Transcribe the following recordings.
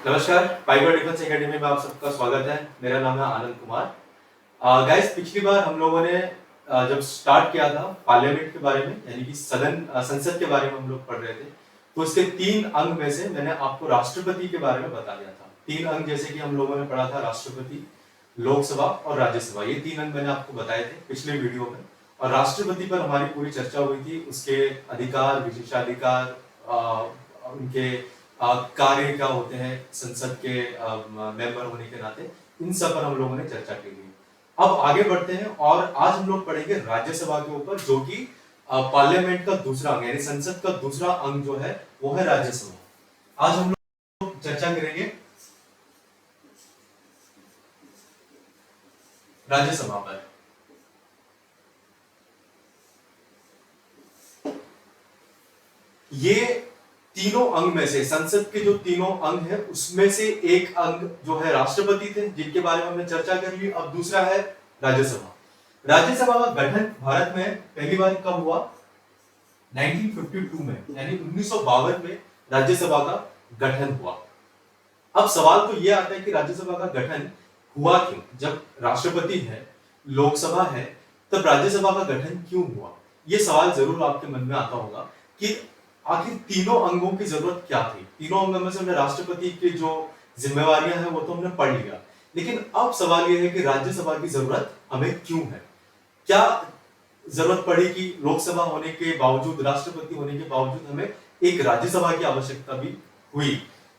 नमस्कार, Piper defence academy में आप सबका स्वागत है। मेरा नाम है आनंद कुमार। गाइस, पिछली बार हम लोगों ने जब स्टार्ट किया था पार्लियामेंट के बारे में, यानी कि संसद के बारे में हम लोग पढ़ रहे थे, तो इसके 3 अंग में से मैंने आपको राष्ट्रपति के बारे में बता दिया था। 3 अंग जैसे कि हम लोगों ने पढ़ा था राष्ट्रपति, लोकसभा और राज्यसभा, ये 3 अंग मैंने आपको बताए थे पिछले वीडियो में। और राष्ट्रपति पर हमारी पूरी चर्चा हुई थी, उसके अधिकार, विशेषाधिकार, उनके कार्य क्या होते हैं संसद के मेंबर होने के नाते, इन सब पर हम लोगों ने चर्चा की थी। अब आगे बढ़ते हैं और आज हम लोग पढ़ेंगे राज्यसभा के ऊपर, जो कि पार्लियामेंट का दूसरा अंग यानी संसद का दूसरा अंग जो है वो है राज्यसभा। आज हम लोग चर्चा करेंगे राज्यसभा पर। ये तीनों अंग में से, संसद के जो तीनों अंग है उसमें से एक अंग जो है राष्ट्रपति थे, जिनके बारे में हमने चर्चा कर ली। अब दूसरा है राज्यसभा। राज्यसभा का गठन भारत में पहली बार कब हुआ? 1952 में, यानी 1952 में राज्यसभा का गठन हुआ। अब सवाल तो यह आता है कि राज्यसभा का गठन हुआ क्यों? जब राष्ट्रपति है, लोकसभा है, तब राज्यसभा का गठन क्यों हुआ? यह सवाल जरूर आपके मन में आता होगा कि आखिर तीनों अंगों की जरूरत क्या थी। तीनों अंगों में से हमने राष्ट्रपति की जो जिम्मेवारियां हैं वो तो हमने पढ़ लिया, लेकिन अब सवाल यह है कि राज्यसभा की जरूरत हमें क्यों है? क्या जरूरत पड़ी कि लोकसभा होने के बावजूद, राष्ट्रपति होने के बावजूद हमें एक राज्यसभा की आवश्यकता भी हुई?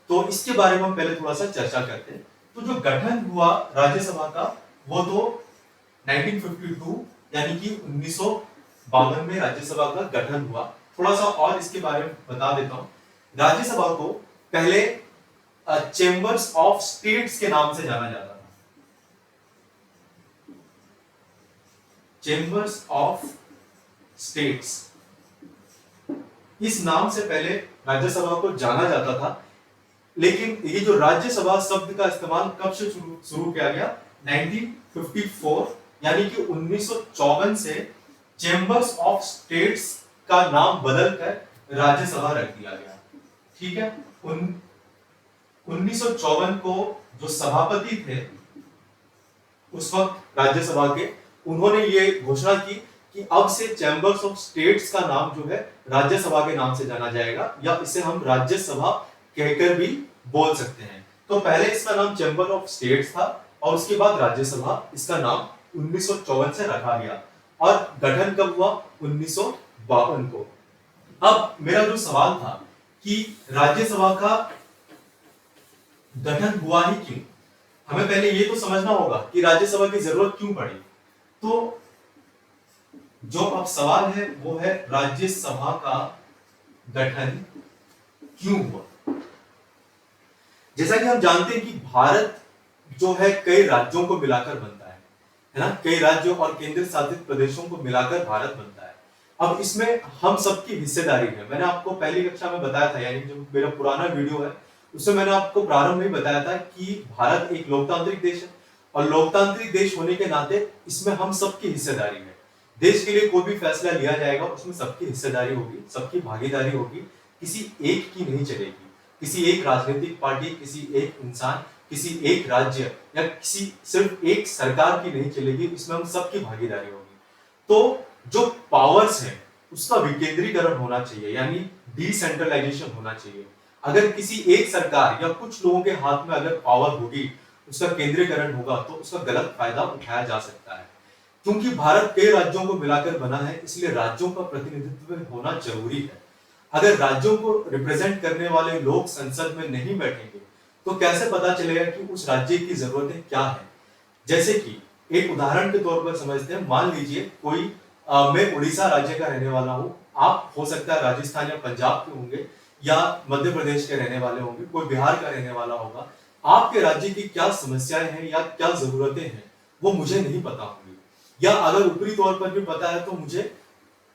तो इसके बारे में हम पहले थोड़ा सा चर्चा करते हैं। तो जो गठन हुआ राज्यसभा का वो तो 1952 यानी कि 1952 में राज्यसभा का गठन हुआ। थोड़ा सा और इसके बारे में बता देता हूं। राज्यसभा को पहले चेंबर्स ऑफ स्टेट्स के नाम से जाना जाता था। चेंबर्स ऑफ स्टेट्स, इस नाम से पहले राज्यसभा को जाना जाता था। लेकिन ये जो राज्यसभा शब्द का इस्तेमाल कब से शुरू किया गया? 1954 यानी कि 1954 से चेंबर्स ऑफ स्टेट्स का नाम बदलकर राज्यसभा रख दिया गया। ठीक है। 1954 को जो सभापति थे उस वक्त राज्यसभा के, उन्होंने ये घोषणा की कि अब से चैंबर्स ऑफ स्टेट्स का नाम जो है राज्यसभा के नाम से जाना जाएगा, या इसे हम राज्यसभा कहकर भी बोल सकते हैं। तो पहले इसका नाम चैंबर ऑफ स्टेट्स था और उसके बाद राज्यसभा, इसका नाम 1954 से रखा गया। और गठन कब हुआ? 1952 को। अब मेरा जो सवाल था कि राज्यसभा का गठन हुआ ही क्यों, हमें पहले ये तो समझना होगा कि राज्यसभा की जरूरत क्यों पड़ी। तो जो अब सवाल है वो है राज्यसभा का गठन क्यों हुआ। जैसा कि हम जानते हैं कि भारत जो है कई राज्यों को मिलाकर बनता है ना, कई राज्यों और केंद्र शासित प्रदेशों को मिलाकर भारत बनता है। अब इसमें हम सबकी हिस्सेदारी है। मैंने आपको पहली कक्षा में बताया था, यानी जो मेरा पुराना वीडियो है उसमें मैंने आपको प्रारंभ में बताया था कि भारत एक लोकतांत्रिक देश है और लोकतांत्रिक देश होने के नाते इसमें हम सबकी हिस्सेदारी है। देश के लिए कोई भी फैसला लिया जाएगा उसमें सबकी हिस्सेदारी होगी, सबकी भागीदारी होगी, किसी एक की नहीं चलेगी। किसी एक राजनीतिक पार्टी, किसी एक इंसान, किसी एक राज्य या किसी सिर्फ एक सरकार की नहीं चलेगी, इसमें हम सबकी भागीदारी होगी। तो जो पावर्स है उसका विकेंद्रीकरण होना चाहिए, यानी डिसेंट्रलाइजेशन होना चाहिए। अगर किसी एक सरकार या कुछ लोगों के हाथ में अगर पावर होगी, उसका केंद्रीकरण होगा, तो उसका गलत फायदा उठाया जा सकता है। क्योंकि भारत कई राज्यों को मिलाकर बना है, इसलिए राज्यों का प्रतिनिधित्व होना जरूरी है। अगर राज्यों को रिप्रेजेंट करने वाले लोग संसद में नहीं बैठेंगे तो कैसे पता चलेगा कि उस राज्य की जरूरतें क्या है। जैसे कि एक उदाहरण के तौर पर समझते हैं, मान लीजिए कोई मैं उड़ीसा राज्य का रहने वाला हूं, आप हो सकता है राजस्थान या पंजाब के होंगे या मध्य प्रदेश के रहने वाले होंगे, कोई बिहार का रहने वाला होगा। आपके राज्य की क्या समस्याएं हैं या क्या जरूरतें हैं वो मुझे नहीं पता होंगी, या अगर ऊपरी तौर पर भी पता है तो मुझे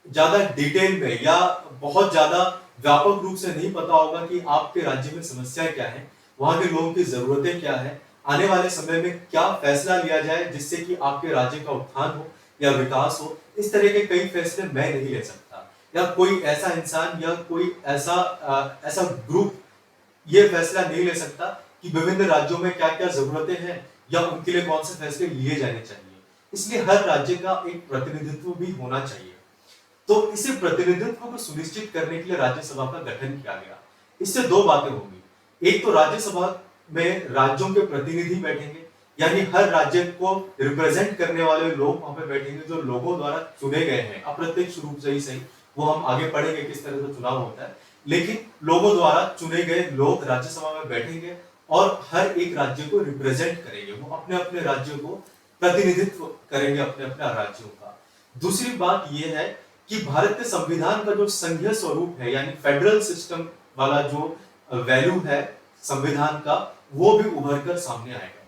ज्यादा डिटेल में या बहुत ज्यादा व्यापक रूप से नहीं पता होगा कि आपके राज्य में समस्याएं क्या है, वहां के लोगों की जरूरतें क्या है, आने वाले समय में क्या फैसला लिया जाए जिससे कि आपके राज्य का उत्थान हो या विकास हो। इस तरह के कई फैसले मैं नहीं ले सकता, या कोई ऐसा इंसान या कोई ऐसा ग्रुप ये फैसला नहीं ले सकता कि कि विभिन्न राज्यों में क्या क्या जरूरतें हैं या उनके लिए कौन से फैसले लिए जाने चाहिए। इसलिए हर राज्य का एक प्रतिनिधित्व भी होना चाहिए। तो इसी प्रतिनिधित्व को सुनिश्चित करने के लिए राज्यसभा का गठन किया गया। इससे दो बातें होंगी। एक तो राज्यसभा में राज्यों के प्रतिनिधि बैठेंगे, यानी हर राज्य को रिप्रेजेंट करने वाले लोग वहां पे बैठेंगे जो लोगों द्वारा चुने गए हैं, अप्रत्यक्ष रूप से ही सही, वो हम आगे पढ़ेंगे किस तरह से चुनाव होता है, लेकिन लोगों द्वारा चुने गए लोग राज्यसभा में बैठेंगे और हर एक राज्य को रिप्रेजेंट करेंगे। वो अपने अपने राज्यों को प्रतिनिधित्व करेंगे, अपने अपने राज्यों का। दूसरी बात यह है कि भारतीय संविधान का जो संघीय स्वरूप है, यानी फेडरल सिस्टम वाला जो वैल्यू है संविधान का, वो भी उभर कर सामने आएगा।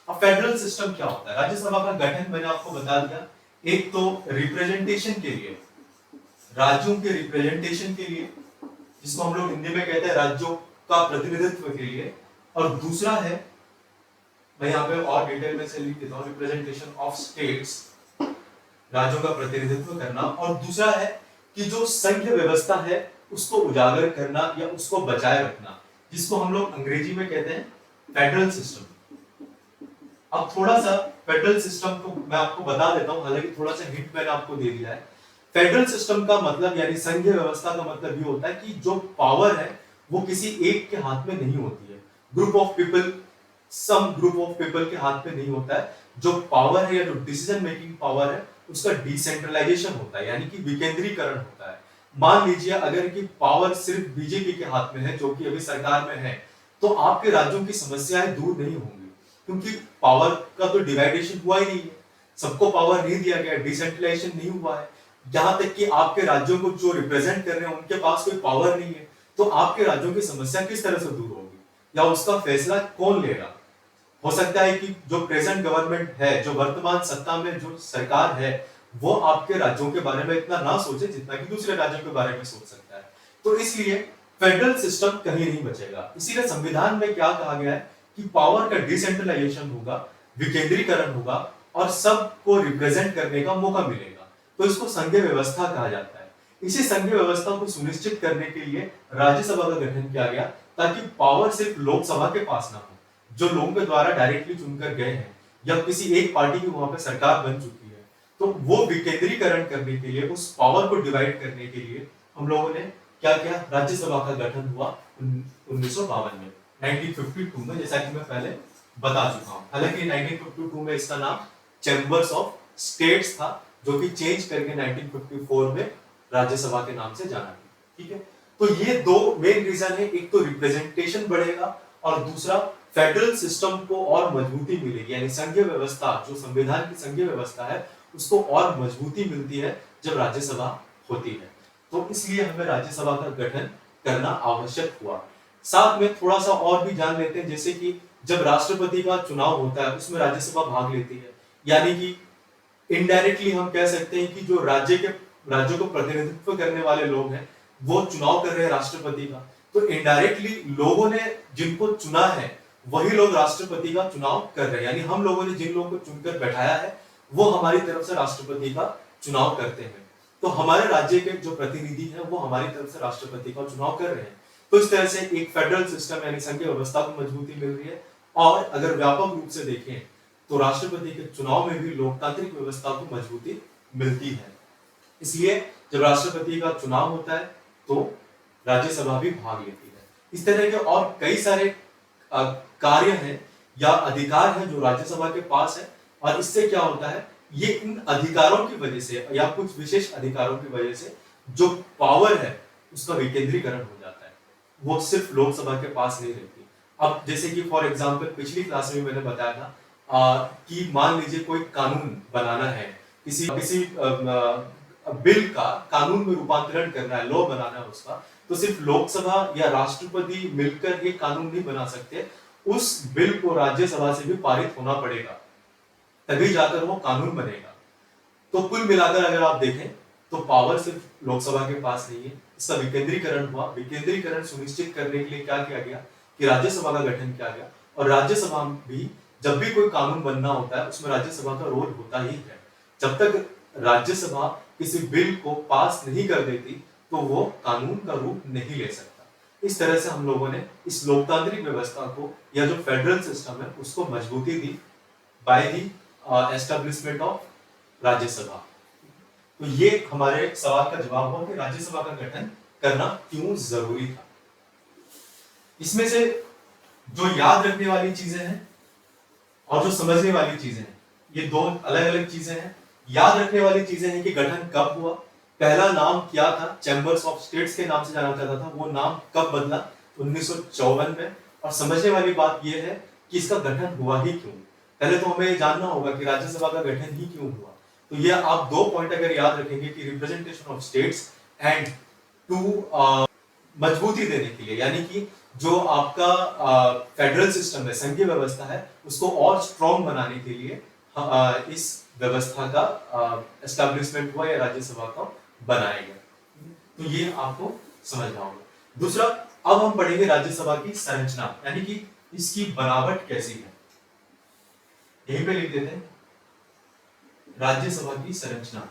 अब फेडरल सिस्टम क्या होता है? राज्यसभा का गठन मैंने आपको बता दिया। एक तो रिप्रेजेंटेशन के लिए, राज्यों के रिप्रेजेंटेशन के लिए, जिसको हम लोग हिंदी में कहते हैं राज्यों का प्रतिनिधित्व के लिए, और दूसरा है, मैं यहाँ पे और डिटेल में से लिख देता हूँ, रिप्रेजेंटेशन ऑफ स्टेट्स, राज्यों का प्रतिनिधित्व करना, और दूसरा है कि जो संघीय व्यवस्था है उसको उजागर करना या उसको बचाए रखना, जिसको हम लोग अंग्रेजी में कहते हैं फेडरल सिस्टम। अब थोड़ा सा फेडरल सिस्टम को मैं आपको बता देता हूं, हालांकि थोड़ा सा हिंट मैंने आपको दे दिया है। फेडरल सिस्टम का मतलब यानी संघीय व्यवस्था का मतलब ये होता है कि जो पावर है वो किसी एक के हाथ में नहीं होती है, group of people, some group of people के हाथ में नहीं होता है। जो पावर है या जो डिसीजन मेकिंग पावर है उसका डिसेंट्रलाइजेशन होता है, यानी कि विकेंद्रीकरण होता है। मान लीजिए अगर कि पावर सिर्फ बीजेपी के हाथ में है, जो कि अभी सरकार में है, तो आपके राज्यों की समस्याएं दूर नहीं होंगी, क्योंकि पावर का तो डिवाइडेशन हुआ ही नहीं है, सबको पावर नहीं दिया गया, डिसेंट्रलाइजेशन नहीं हुआ है। यहां तक कि आपके राज्यों को जो रिप्रेजेंट कर रहे हैं उनके पास कोई पावर नहीं है, तो आपके राज्यों की समस्या किस तरह से दूर होगी या उसका फैसला कौन लेगा? हो सकता है कि जो प्रेजेंट गवर्नमेंट है, जो वर्तमान सत्ता में जो सरकार है, वो आपके राज्यों के बारे में इतना ना सोचे जितना कि दूसरे राज्यों के बारे में सोच सकता है। तो इसलिए फेडरल सिस्टम कहीं नहीं बचेगा। इसीलिए संविधान में क्या कहा गया है कि पावर का डिसेंट्रलाइजेशन होगा, विकेंद्रीकरण होगा और सबको रिप्रेजेंट करने का मौका मिलेगा। तो इसको संघीय व्यवस्था कहा जाता है। इसी संघीय व्यवस्था को सुनिश्चित करने के लिए राज्यसभा का गठन किया गया, ताकि पावर सिर्फ लोकसभा के पास ना हो, जो लोगों के द्वारा डायरेक्टली चुनकर गए हैं या किसी एक पार्टी की वहां पे सरकार बन चुकी है, तो वो विकेंद्रीकरण करने के लिए, उस पावर को डिवाइड करने के लिए हम लोगों ने क्या किया? राज्यसभा का गठन हुआ 1952 में, 1952 में, जैसा कि मैं पहले बता चुका हूं। हालांकि 1952 में इसका नाम चैम्बर्स ऑफ स्टेट्स था, जो कि चेंज करके 1954 में राज्यसभा के नाम से जाना गया। ठीक है, तो ये दो मेन रीजन है, एक तो रिप्रेजेंटेशन बढ़ेगा और दूसरा फेडरल सिस्टम को और मजबूती मिलेगी, यानी संघीय व्यवस्था, जो संविधान की संघीय व्यवस्था है, उसको और मजबूती मिलती है जब राज्यसभा होती है। तो इसलिए हमें राज्यसभा का गठन करना आवश्यक हुआ। साथ में थोड़ा सा और भी जान लेते हैं, जैसे कि जब राष्ट्रपति का चुनाव होता है उसमें राज्यसभा भाग लेती है, यानी कि इनडायरेक्टली हम कह सकते हैं कि जो राज्यों को प्रतिनिधित्व करने वाले लोग हैं वो चुनाव कर रहे हैं राष्ट्रपति का, तो इनडायरेक्टली लोगों ने जिनको चुना है वही लोग राष्ट्रपति का चुनाव कर रहे हैं, यानी हम लोगों ने जिन लोगों को चुनकर बैठाया है वो हमारी तरफ से राष्ट्रपति का चुनाव करते हैं। तो हमारे राज्य के जो प्रतिनिधि हैं वो हमारी तरफ से राष्ट्रपति का चुनाव कर रहे हैं। तो इस तरह से एक फेडरल सिस्टम यानी संघीय व्यवस्था को मजबूती मिल रही है, और अगर व्यापक रूप से देखें तो राष्ट्रपति के चुनाव में भी लोकतांत्रिक व्यवस्था को मजबूती मिलती है। इसलिए जब राष्ट्रपति का चुनाव होता है तो राज्यसभा भी भाग लेती है। इस तरह के और कई सारे कार्य हैं या अधिकार हैं जो राज्यसभा के पास है, और इससे क्या होता है, ये इन अधिकारों की वजह से या कुछ विशेष अधिकारों की वजह से जो पावर है उसका विकेंद्रीकरण हो जाता है, वो सिर्फ लोकसभा के पास नहीं रहती। अब जैसे कि फॉर एग्जांपल पिछली क्लास में मैंने बताया था कि मान लीजिए कोई कानून बनाना है, किसी बिल का कानून में रूपांतरण करना है, लॉ बनाना है उसका, तो सिर्फ लोकसभा या राष्ट्रपति मिलकर ये कानून नहीं बना सकते, उस बिल को राज्यसभा से भी पारित होना पड़ेगा, तभी जाकर वो कानून बनेगा। तो कुल मिलाकर अगर आप देखें तो पावर सिर्फ लोकसभा के पास नहीं है, इसका विकेंद्रीकरण हुआ। विकेंद्रीकरण सुनिश्चित करने के लिए क्या किया गया कि राज्यसभा का गठन किया गया, और राज्यसभा भी जब भी कोई कानून बनना होता है उसमें राज्यसभा का रोल होता ही है। जब तक राज्यसभा किसी बिल को पास नहीं कर देती तो वो कानून का रूप नहीं ले सकता। इस तरह से हम लोगों ने इस लोकतांत्रिक व्यवस्था को या जो फेडरल सिस्टम है उसको मजबूती दी by the establishment of Rajya Sabha. तो ये हमारे सवाल का जवाब हुआ कि राज्यसभा का गठन करना क्यों जरूरी था। इसमें से जो याद रखने वाली चीजें हैं और जो समझने वाली चीजें हैं, ये दो अलग अलग चीजें हैं। याद रखने वाली चीजें हैं कि गठन कब हुआ, पहला नाम क्या था, चैम्बर्स ऑफ स्टेट्स के नाम से जाना जाता था, वो नाम कब बदला 1954 में। और समझने वाली बात यह है कि इसका गठन हुआ ही क्यों। पहले तो हमें जानना होगा कि राज्यसभा का गठन ही क्यों हुआ। तो ये आप दो पॉइंट अगर याद रखेंगे कि representation of states and to मजबूती देने के लिए, यानी कि जो आपका फेडरल सिस्टम है, संघीय व्यवस्था है, उसको और स्ट्रॉन्ग बनाने के लिए इस व्यवस्था का एस्टैब्लिशमेंट हुआ या राज्यसभा का बनाया गया। तो ये आपको समझना होगा। दूसरा, अब हम पढ़ेंगे राज्यसभा की संरचना, यानी कि इसकी बनावट कैसी है। यहीं पे लिख देते हैं राज्यसभा की संरचना।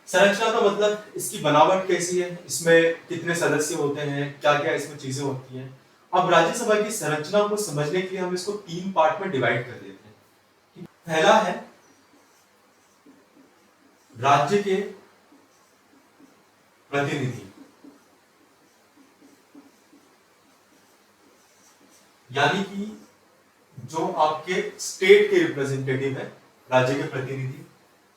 संरचना का मतलब इसकी बनावट कैसी है, इसमें कितने सदस्य होते हैं, क्या क्या इसमें चीजें होती हैं। अब राज्यसभा की संरचना को समझने के लिए हम इसको तीन पार्ट में डिवाइड कर देते हैं। पहला है राज्य के प्रतिनिधि, यानी कि जो आपके स्टेट के रिप्रेजेंटेटिव है, राज्य के प्रतिनिधि।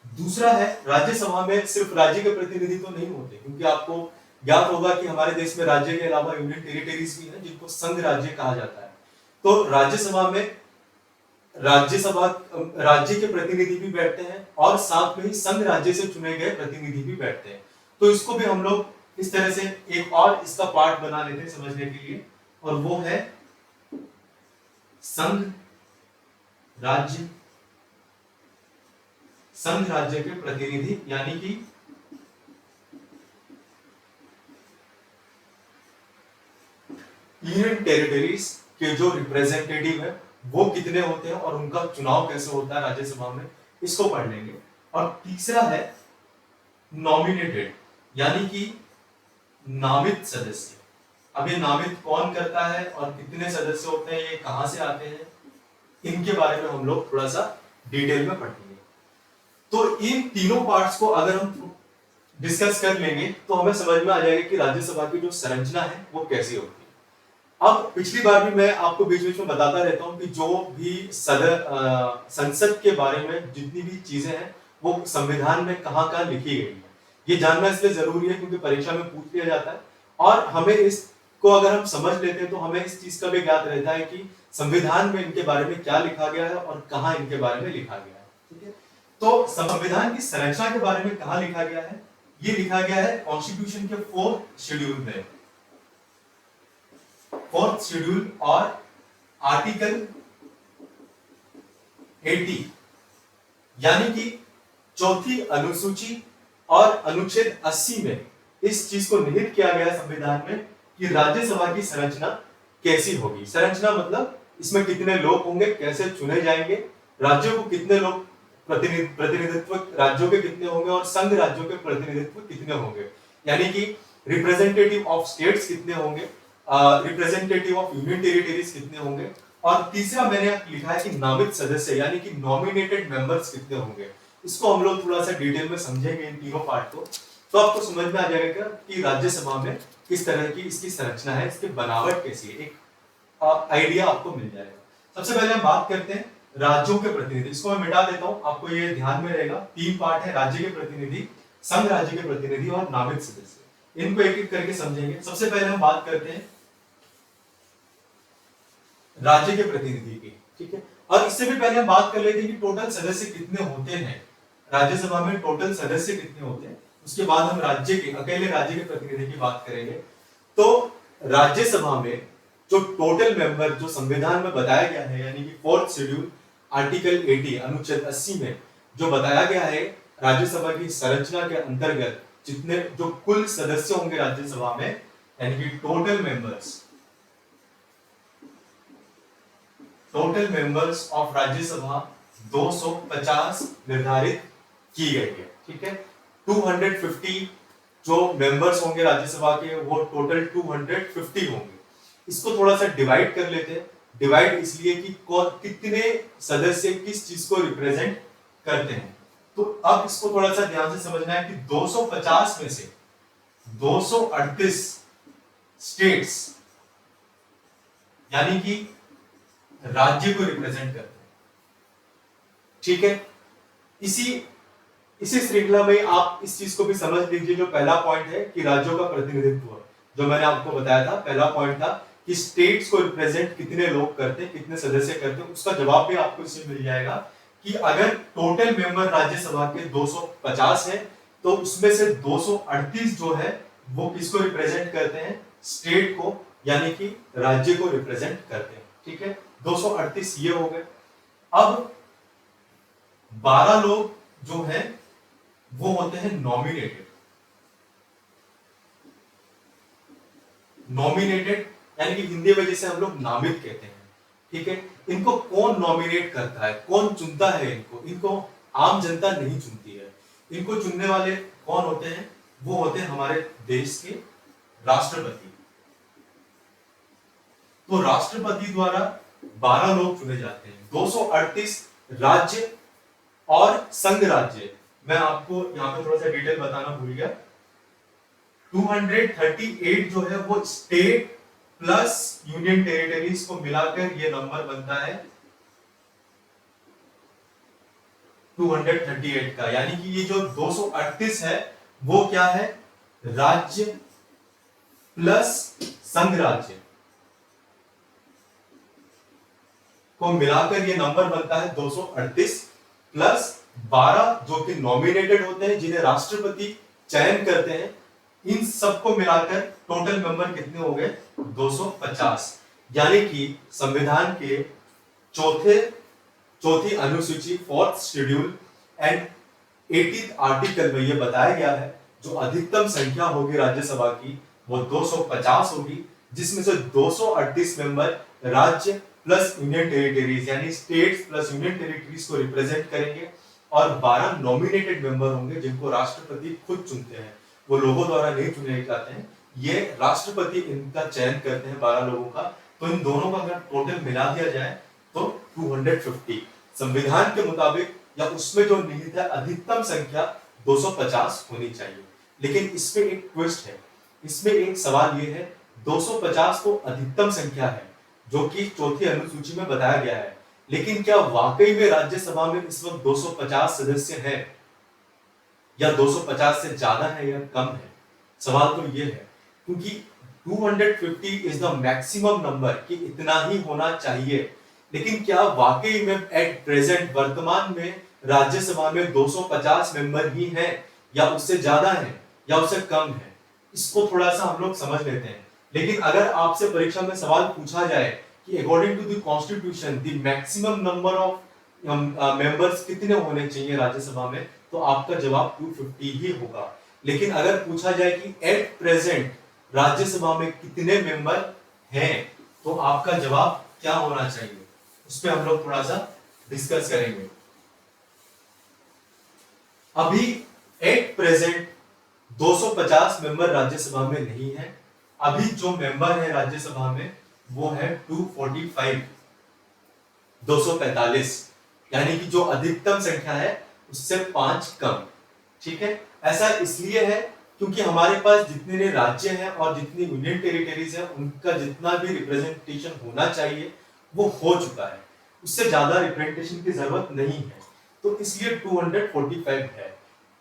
दूसरा है राज्यसभा में सिर्फ राज्य के प्रतिनिधि तो नहीं होते, क्योंकि आपको ज्ञात होगा कि हमारे देश में राज्य के अलावा यूनियन टेरिटरीज भी हैं जिनको संघ राज्य कहा जाता है। तो राज्यसभा में राज्य के प्रतिनिधि भी बैठते हैं और साथ में ही संघ राज्य से चुने गए प्रतिनिधि भी बैठते हैं। तो इसको भी हम लोग इस तरह से एक और इसका पार्ट बना लेते हैं समझने के लिए, और वो है संघ राज्य के प्रतिनिधि, यानी कि यूनियन टेरिटरीज के जो रिप्रेजेंटेटिव है वो कितने होते हैं और उनका चुनाव कैसे होता है राज्यसभा में, इसको पढ़ लेंगे। और तीसरा है नॉमिनेटेड, यानी कि नामित सदस्य। अब ये नामित कौन करता है और कितने सदस्य होते हैं, ये कहां से आते हैं, इनके बारे में हम लोग थोड़ा सा डिटेल में पढ़ेंगे। तो इन तीनों पार्ट्स को अगर हम डिस्कस कर लेंगे तो हमें समझ में आ जाएगा कि राज्यसभा की जो संरचना है वो कैसी होती है। अब पिछली बार भी मैं आपको बीच बीच में बताता रहता हूं कि जो भी संसद के बारे में जितनी भी चीजें हैं वो संविधान में कहां-कहां लिखी गई है। ये जानना इसलिए जरूरी है क्योंकि परीक्षा में पूछ लिया जाता है, और हमें इसको अगर हम समझ लेते हैं तो हमें इस चीज का भी ज्ञात रहता है कि संविधान में इनके बारे में क्या लिखा गया है और कहां इनके बारे में लिखा गया है। ठीक है, तो संविधान की संरचना के बारे में कहां लिखा गया है, ये लिखा गया है कॉन्स्टिट्यूशन के 4th शेड्यूल में, 4th शेड्यूल और आर्टिकल 80, यानी कि चौथी अनुसूची और अनुच्छेद 80 में इस चीज को निहित किया गया संविधान में कि राज्यसभा की संरचना कैसी होगी। संरचना मतलब इसमें कितने लोग होंगे, कैसे चुने जाएंगे, राज्यों को कितने लोग प्रतिनिधित्व राज्यों के कितने होंगे और संघ राज्यों के प्रतिनिधित्व कितने होंगे, यानी कि रिप्रेजेंटेटिव ऑफ स्टेट्स कितने होंगे, रिप्रेजेंटेटिव ऑफ यूनियन टेरिटरीज कितने होंगे, और तीसरा मैंने लिखा है कि नामित सदस्य यानी कि नॉमिनेटेड मेंबर्स कितने होंगे। इसको हम लोग थोड़ा सा डिटेल में समझेंगे इन तीनों पार्ट को, तो आपको समझ में आ जाएगा कि राज्यसभा में किस तरह की इसकी संरचना है, इसकी बनावट कैसी है, एक आइडिया आपको मिल जाएगा। सबसे पहले हम बात करते हैं राज्यों के प्रतिनिधि। इसको मैं मिटा देता हूं, आपको ये ध्यान में रहेगा। तीन पार्ट है, राज्य के प्रतिनिधि, संघ राज्य के प्रतिनिधि और नामित सदस्य। इनको एक एक करके समझेंगे। सबसे पहले हम बात करते हैं राज्य के प्रतिनिधि की, ठीक है। और इससे भी पहले हम बात कर लेते हैं कि टोटल सदस्य कितने होते हैं, राज्यसभा में टोटल सदस्य कितने होते हैं। उसके बाद हम राज्य के, अकेले राज्य के प्रतिनिधि की बात करेंगे। तो राज्यसभा में जो टोटल मेंबर जो संविधान में बताया गया है, यानी कि 4th शेड्यूल आर्टिकल 80 अनुच्छेद 80 में जो बताया गया है राज्यसभा की संरचना के अंतर्गत जितने जो कुल सदस्य होंगे राज्यसभा में, यानी कि टोटल मेंबर्स ऑफ राज्यसभा 250 निर्धारित की गई है। ठीक है, 250 जो मेंबर्स होंगे राज्यसभा के वो टोटल 250 होंगे। इसको थोड़ा सा डिवाइड कर लेते हैं। डिवाइड इसलिए कि कितने सदस्य किस चीज को रिप्रेजेंट करते हैं। तो अब इसको थोड़ा सा ध्यान से समझना है कि 250 में से 238 स्टेट्स यानी कि राज्य को रिप्रेजेंट करते हैं। ठीक है, इसी श्रृंखला में आप इस चीज को भी समझ लीजिए। जो पहला पॉइंट है कि राज्यों का प्रतिनिधित्व, जो मैंने आपको बताया था, पहला पॉइंट था कि स्टेट्स को रिप्रेजेंट कितने लोग करते, कितने सदस्य करते, उसका जवाब भी आपको इससे मिल जाएगा कि अगर टोटल मेंबर राज्यसभा के 250 है तो उसमें से 238 जो है वो किसको रिप्रेजेंट करते हैं, स्टेट को, यानी कि राज्य को रिप्रेजेंट करते हैं। ठीक है, 238 ये हो गए। अब 12 लोग जो हैं वो होते हैं नॉमिनेटेड। नॉमिनेटेड यानी कि हिंदी में जैसे हम लोग नामित कहते हैं। ठीक है, इनको कौन नॉमिनेट करता है, कौन चुनता है इनको आम जनता नहीं चुनती है। इनको चुनने वाले कौन होते हैं, वो होते हैं हमारे देश के राष्ट्रपति। तो राष्ट्रपति द्वारा 12 लोग चुने जाते हैं। 238 राज्य और संघ राज्य, मैं आपको यहां पे थोड़ा सा डिटेल बताना भूल गया। 238 जो है वो स्टेट प्लस यूनियन टेरिटरीज को मिलाकर ये नंबर बनता है 238 का। यानी कि ये जो 238 है वो क्या है, राज्य प्लस संघ राज्य को मिलाकर ये नंबर बनता है 238 प्लस 12 जो कि नॉमिनेटेड होते हैं, जिन्हें राष्ट्रपति चयन करते हैं। इन सबको मिलाकर टोटल मेंबर कितने हो गए, 250। यानी कि संविधान के चौथी अनुसूची, fourth schedule and 18th article में यह बताया गया है जो अधिकतम संख्या होगी राज्यसभा की वो 250 होगी, जिसमें से 238 मेंबर राज्य प्लस यूनियन टेरिटरीज यानी स्टेट्स प्लस यूनियन टेरिटरीज को रिप्रेजेंट करेंगे, और 12 नॉमिनेटेड मेंबर होंगे जिनको राष्ट्रपति खुद चुनते हैं, वो लोगों द्वारा नहीं चुने जाते हैं, ये राष्ट्रपति इनका चयन करते हैं 12 लोगों का। तो इन दोनों का अगर टोटल मिला दिया जाए तो 250 संविधान के मुताबिक या उसमें जो निहित है अधिकतम संख्या 250 होनी चाहिए। लेकिन इसमें एक ट्विस्ट है, इसमें एक सवाल ये है, 250 तो अधिकतम संख्या है जो कि चौथी अनुसूची में बताया गया है, लेकिन क्या वाकई में राज्यसभा में इस वक्त 250 सदस्य हैं या 250 से ज्यादा है या कम है? सवाल तो ये है, क्योंकि 250 इज द मैक्सिमम नंबर कि इतना ही होना चाहिए। लेकिन क्या वाकई में एट प्रेजेंट वर्तमान में राज्यसभा में 250 मेंबर ही हैं या उससे ज्यादा है या उससे कम है? इसको थोड़ा सा हम लोग समझ लेते हैं। लेकिन अगर आपसे परीक्षा में सवाल पूछा जाए कि according to the constitution the maximum number of members कितने होने चाहिए राज्यसभा में, तो आपका जवाब 250 ही होगा। लेकिन अगर पूछा जाए कि एट प्रेजेंट राज्यसभा में कितने मेंबर हैं, तो आपका जवाब क्या होना चाहिए, उस पर हम लोग थोड़ा सा डिस्कस करेंगे। अभी एट प्रेजेंट 250 मेंबर राज्यसभा में नहीं है। अभी जो मेंबर है राज्यसभा में वो है 245, 245, यानी कि जो अधिकतम संख्या है उससे 5 कम। ठीक है, ऐसा इसलिए है क्योंकि हमारे पास जितने राज्य हैं और जितनी यूनियन टेरिटरीज हैं उनका जितना भी रिप्रेजेंटेशन होना चाहिए वो हो चुका है, उससे ज्यादा रिप्रेजेंटेशन की जरूरत नहीं है, तो इसलिए 245 है,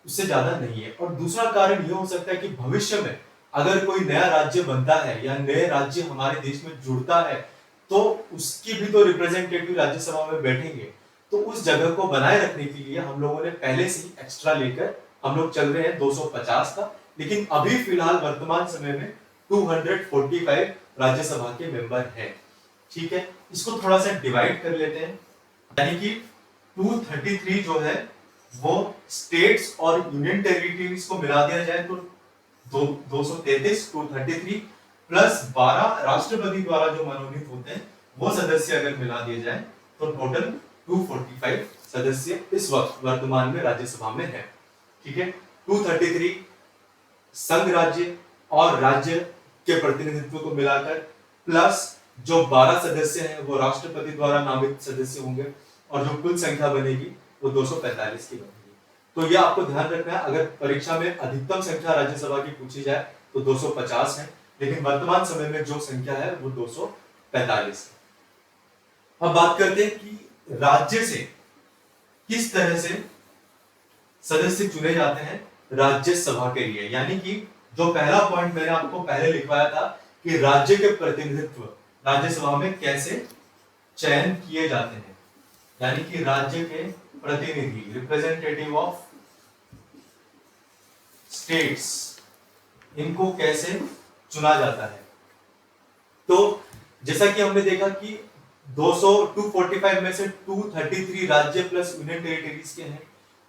उससे ज्यादा नहीं है। और दूसरा कारण यह हो सकता है कि भविष्य में अगर कोई नया राज्य बनता है या नए राज्य हमारे देश में जुड़ता है तो उसकी भी तो रिप्रेजेंटेटिव राज्यसभा में बैठेंगे, तो उस जगह को बनाए रखने के लिए हम लोगों ने पहले से ही एक्स्ट्रा लेकर हम लोग चल रहे हैं 250 का। लेकिन अभी फिलहाल वर्तमान समय में 245 राज्यसभा के मेंबर हैं। ठीक है, इसको थोड़ा सा डिवाइड कर लेते हैं, यानी कि 233 जो है वो स्टेट्स और यूनियन टेरिटरीज को मिला दिया जाए तो 233 233 प्लस 12 राष्ट्रपति द्वारा जो मनोनीत होते हैं वो सदस्य अगर मिला दिए जाए तो टोटल 245 सदस्य इस वक्त वर्तमान में राज्यसभा में है। ठीक है, 233 संघ राज्य और राज्य के प्रतिनिधित्व को मिलाकर प्लस जो 12 सदस्य हैं वो राष्ट्रपति द्वारा नामित सदस्य होंगे और जो कुल संख्या बनेगी वो 245 की बनेगी। तो ये आपको ध्यान रखना है, अगर परीक्षा में अधिकतम संख्या राज्यसभा की पूछी जाए तो 250 है, लेकिन वर्तमान समय में जो संख्या है वो 245 है। अब बात करते हैं कि राज्य से किस तरह से सदस्य चुने जाते हैं राज्यसभा के लिए। यानी कि जो पहला पॉइंट मैंने आपको पहले लिखवाया था कि राज्य के प्रतिनिधित्व राज्यसभा में कैसे चयन किए जाते हैं, यानी कि राज्य के प्रतिनिधि रिप्रेजेंटेटिव ऑफ स्टेट्स, इनको कैसे चुना जाता है। तो जैसा कि हमने देखा कि 245 में से 233 राज्य प्लस यूनियन टेरिटरीज के हैं,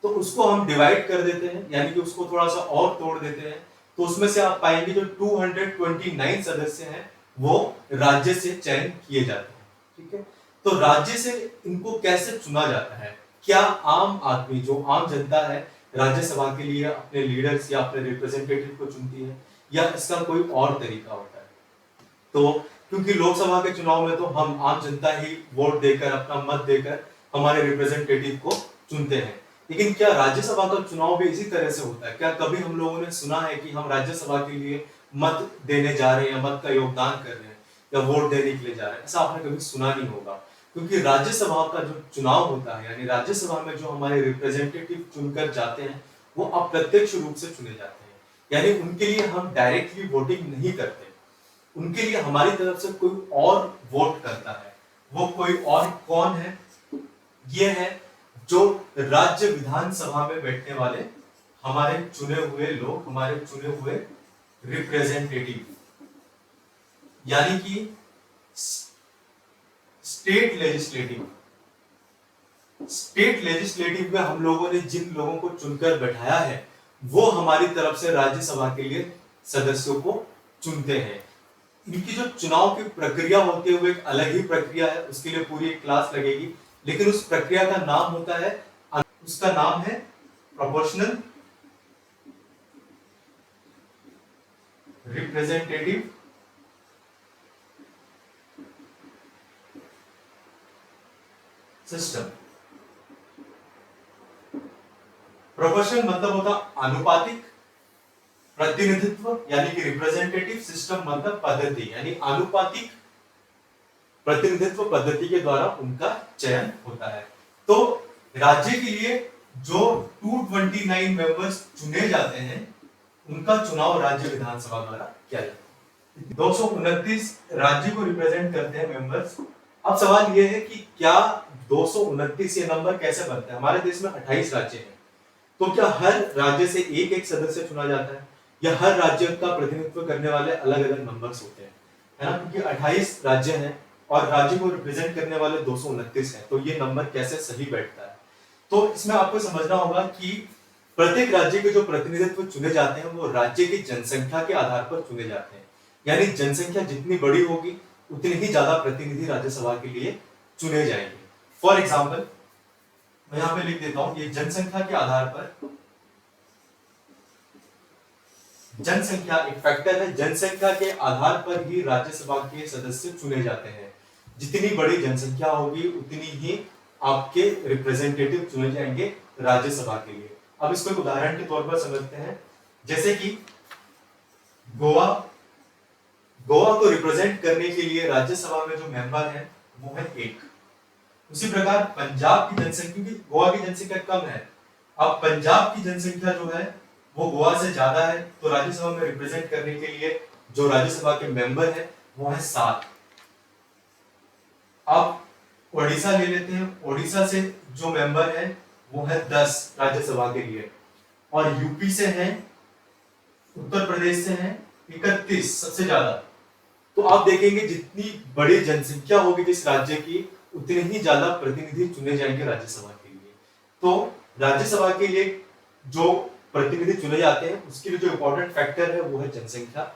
तो उसको हम डिवाइड कर देते हैं, यानी कि उसको थोड़ा सा और तोड़ देते हैं, तो उसमें से आप पाएंगे जो 229 सदस्य हैं वो राज्य से चयन किए जाते हैं। ठीक है, तो राज्य से इनको कैसे चुना जाता है? क्या आम आदमी, जो आम जनता है, राज्यसभा के लिए अपने लीडर्स या अपने रिप्रेजेंटेटिव को चुनती है, या इसका कोई और तरीका होता है? तो क्योंकि लोकसभा के चुनाव में तो हम आम जनता ही वोट देकर, अपना मत देकर हमारे रिप्रेजेंटेटिव को चुनते हैं, लेकिन क्या राज्यसभा का चुनाव भी इसी तरह से होता है? क्या कभी हम लोगों ने सुना है कि हम राज्यसभा के लिए मत देने जा रहे हैं, मत का योगदान कर रहे हैं या वोट देने के लिए जा रहे हैं? ऐसा आपने कभी सुना नहीं होगा, क्योंकि राज्यसभा का जो चुनाव होता है, यानी राज्यसभा में जो हमारे रिप्रेजेंटेटिव चुनकर जाते हैं वो अप्रत्यक्ष रूप से चुने जाते हैं, यानी उनके लिए हम डायरेक्टली वोटिंग नहीं करते, उनके लिए हमारी तरफ से कोई और वोट करता है। वो कोई और कौन है? ये है जो राज्य विधानसभा में बैठने वाले हमारे चुने हुए लोग, हमारे चुने हुए रिप्रेजेंटेटिव, यानी कि स्टेट लेजिस्लेटिव। स्टेट लेजिस्लेटिव में हम लोगों ने जिन लोगों को चुनकर बैठाया है वो हमारी तरफ से राज्यसभा के लिए सदस्यों को चुनते हैं। इनकी जो चुनाव की प्रक्रिया होती है वो एक अलग ही प्रक्रिया है, उसके लिए पूरी एक क्लास लगेगी, लेकिन उस प्रक्रिया का नाम होता है, उसका नाम है प्रोपोर्शनल रिप्रेजेंटेटिव सिस्टम। प्रोपोर्शनल मतलब होता अनुपातिक, प्रतिनिधित्व यानी कि रिप्रेजेंटेटिव सिस्टम मतलब पद्धति, यानी आनुपातिक प्रतिनिधित्व पद्धति के द्वारा उनका चयन होता है। तो राज्य के लिए जो 229 मेंबर्स चुने जाते हैं उनका चुनाव राज्य विधानसभा द्वारा किया जाता है। 229 राज्य को रिप्रेजेंट करते हैं मेंबर्स। अब सवाल यह है कि क्या 229 ये नंबर कैसे बनता है? हमारे देश में 28 राज्य हैं, तो क्या हर राज्य से एक एक सदस्य चुना जाता है या हर राज्य का प्रतिनिधित्व करने वाले अलग अलग नंबर्स होते हैं, है ना? क्योंकि 28 राज्य हैं और राज्य को रिप्रेजेंट करने वाले 229 हैं, तो ये नंबर कैसे सही बैठता है? तो इसमें आपको समझना होगा कि प्रत्येक राज्य के जो प्रतिनिधित्व चुने जाते हैं वो राज्य की जनसंख्या के आधार पर चुने जाते हैं, यानी जनसंख्या जितनी बड़ी होगी उतने ही ज्यादा प्रतिनिधि राज्यसभा के लिए चुने जाएंगे। फॉर एग्जाम्पल मैं यहां पे लिख देता हूं, ये जनसंख्या के आधार पर, जनसंख्या एक फैक्टर है, जनसंख्या के आधार पर ही राज्यसभा के सदस्य चुने जाते हैं। जितनी बड़ी जनसंख्या होगी उतनी ही आपके रिप्रेजेंटेटिव चुने जाएंगे राज्यसभा के लिए। अब इसको एक उदाहरण के तौर पर समझते हैं, जैसे कि गोवा को रिप्रेजेंट करने के लिए राज्यसभा में जो मेंबर है वो है 1। उसी प्रकार पंजाब की जनसंख्या, गोवा की जनसंख्या कम है, अब पंजाब की जनसंख्या जो है वो गोवा से ज्यादा है, तो राज्यसभा में रिप्रेजेंट करने के लिए जो राज्यसभा के मेंबर है वो है 7। अब ओडिशा ले लेते हैं, ओडिशा से जो मेंबर है वो है 10 राज्यसभा के लिए, और यूपी से है, उत्तर प्रदेश से है 31 सबसे ज्यादा। तो आप देखेंगे जितनी बड़ी जनसंख्या होगी जिस राज्य की उतने ही ज्यादा प्रतिनिधि चुने जाएंगे राज्यसभा के लिए। तो राज्यसभा के लिए जो प्रतिनिधि चुने जाते हैं उसके लिए जो इंपॉर्टेंट फैक्टर है वो है जनसंख्या।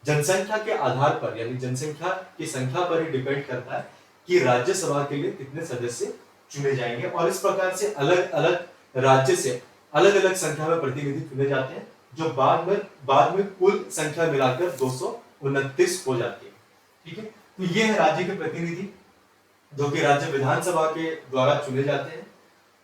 जनसंख्या के आधार पर, यानी जनसंख्या की संख्या पर ही डिपेंड करता है कि राज्यसभा के लिए कितने सदस्य चुने जाएंगे और इस प्रकार से अलग अलग राज्य से अलग अलग संख्या में प्रतिनिधि चुने जाते हैं, जो बाद में कुल संख्या मिलाकर 229 हो जाती है। ठीक है, तो ये है राज्य के प्रतिनिधि जो कि राज्य विधानसभा के द्वारा चुने जाते हैं।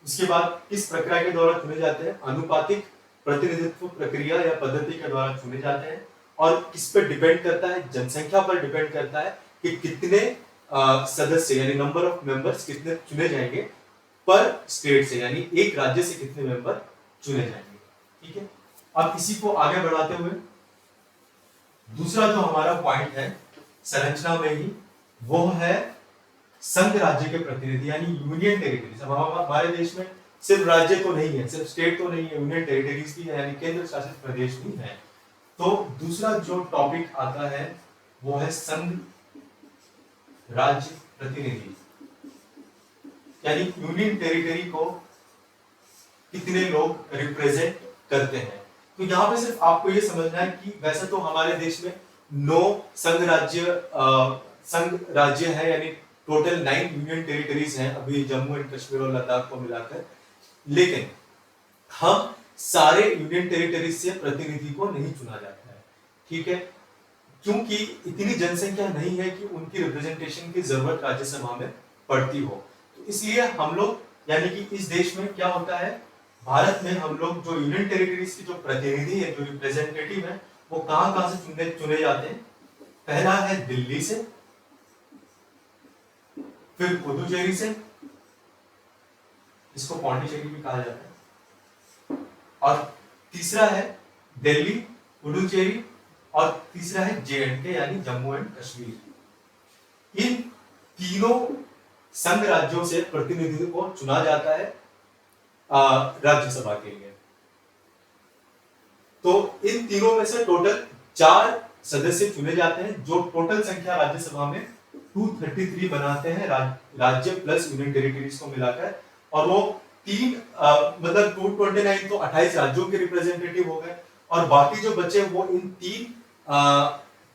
उसके बाद किस प्रक्रिया के द्वारा चुने जाते हैं? अनुपातिक प्रतिनिधित्व प्रक्रिया या पद्धति के द्वारा चुने जाते हैं। और किस पर डिपेंड करता है? जनसंख्या पर डिपेंड करता है कि कितने सदस्य यानी नंबर ऑफ मेंबर्स कितने चुने जाएंगे पर स्टेट से, यानी एक राज्य से कितने मेंबर चुने जाएंगे। ठीक है, अब इसी को आगे बढ़ाते हुए दूसरा जो हमारा पॉइंट है संरचना में ही, वो है संघ राज्य के प्रतिनिधि यानी यूनियन टेरिटरीज। अब हमारे देश में सिर्फ राज्य तो नहीं है, सिर्फ स्टेट तो नहीं है, यूनियन टेरिटरीज भी है यानी केंद्र शासित प्रदेश भी है। तो दूसरा जो टॉपिक आता है वो है संघ राज्य प्रतिनिधि, यानी यूनियन टेरिटरी को कितने लोग रिप्रेजेंट करते हैं। तो यहाँ पे सिर्फ आपको ये समझना है कि वैसे तो हमारे देश में 9 संघ राज्य है, यानी टोटल 9 यूनियन टेरिटरीज हैं अभी जम्मू एंड कश्मीर और लद्दाख को मिलाकर, लेकिन हम सारे यूनियन टेरिटरीज से प्रतिनिधि को नहीं चुना जाता है। ठीक है, क्योंकि इतनी जनसंख्या नहीं है कि उनकी रिप्रेजेंटेशन की जरूरत राज्यसभा में पड़ती हो। तो इसलिए हम लोग यानी कि इस देश में क्या होता है, भारत में हम लोग जो यूनियन टेरिटरीज के जो प्रतिनिधि है, जो रिप्रेजेंटेटिव है, वो कहां से चुने जाते हैं? पहला है दिल्ली से, फिर पुदुचेरी से, इसको पौंडीचेरी भी कहा जाता है, और तीसरा है दिल्ली, पुदुचेरी, और तीसरा है J&K यानी जम्मू एंड कश्मीर। इन तीनों संघ राज्यों से प्रतिनिधित्व को चुना जाता है राज्यसभा के लिए। तो इन तीनों में से टोटल 4 सदस्य चुने जाते हैं, जो टोटल संख्या राज्यसभा में 233 बनाते हैं राज्य प्लस यूनियन टेरिटरीज को मिलाकर। और वो मतलब 229 तो 28 राज्यों के रिप्रेजेंटेटिव हो गए, और बाकी जो बचे वो इन 3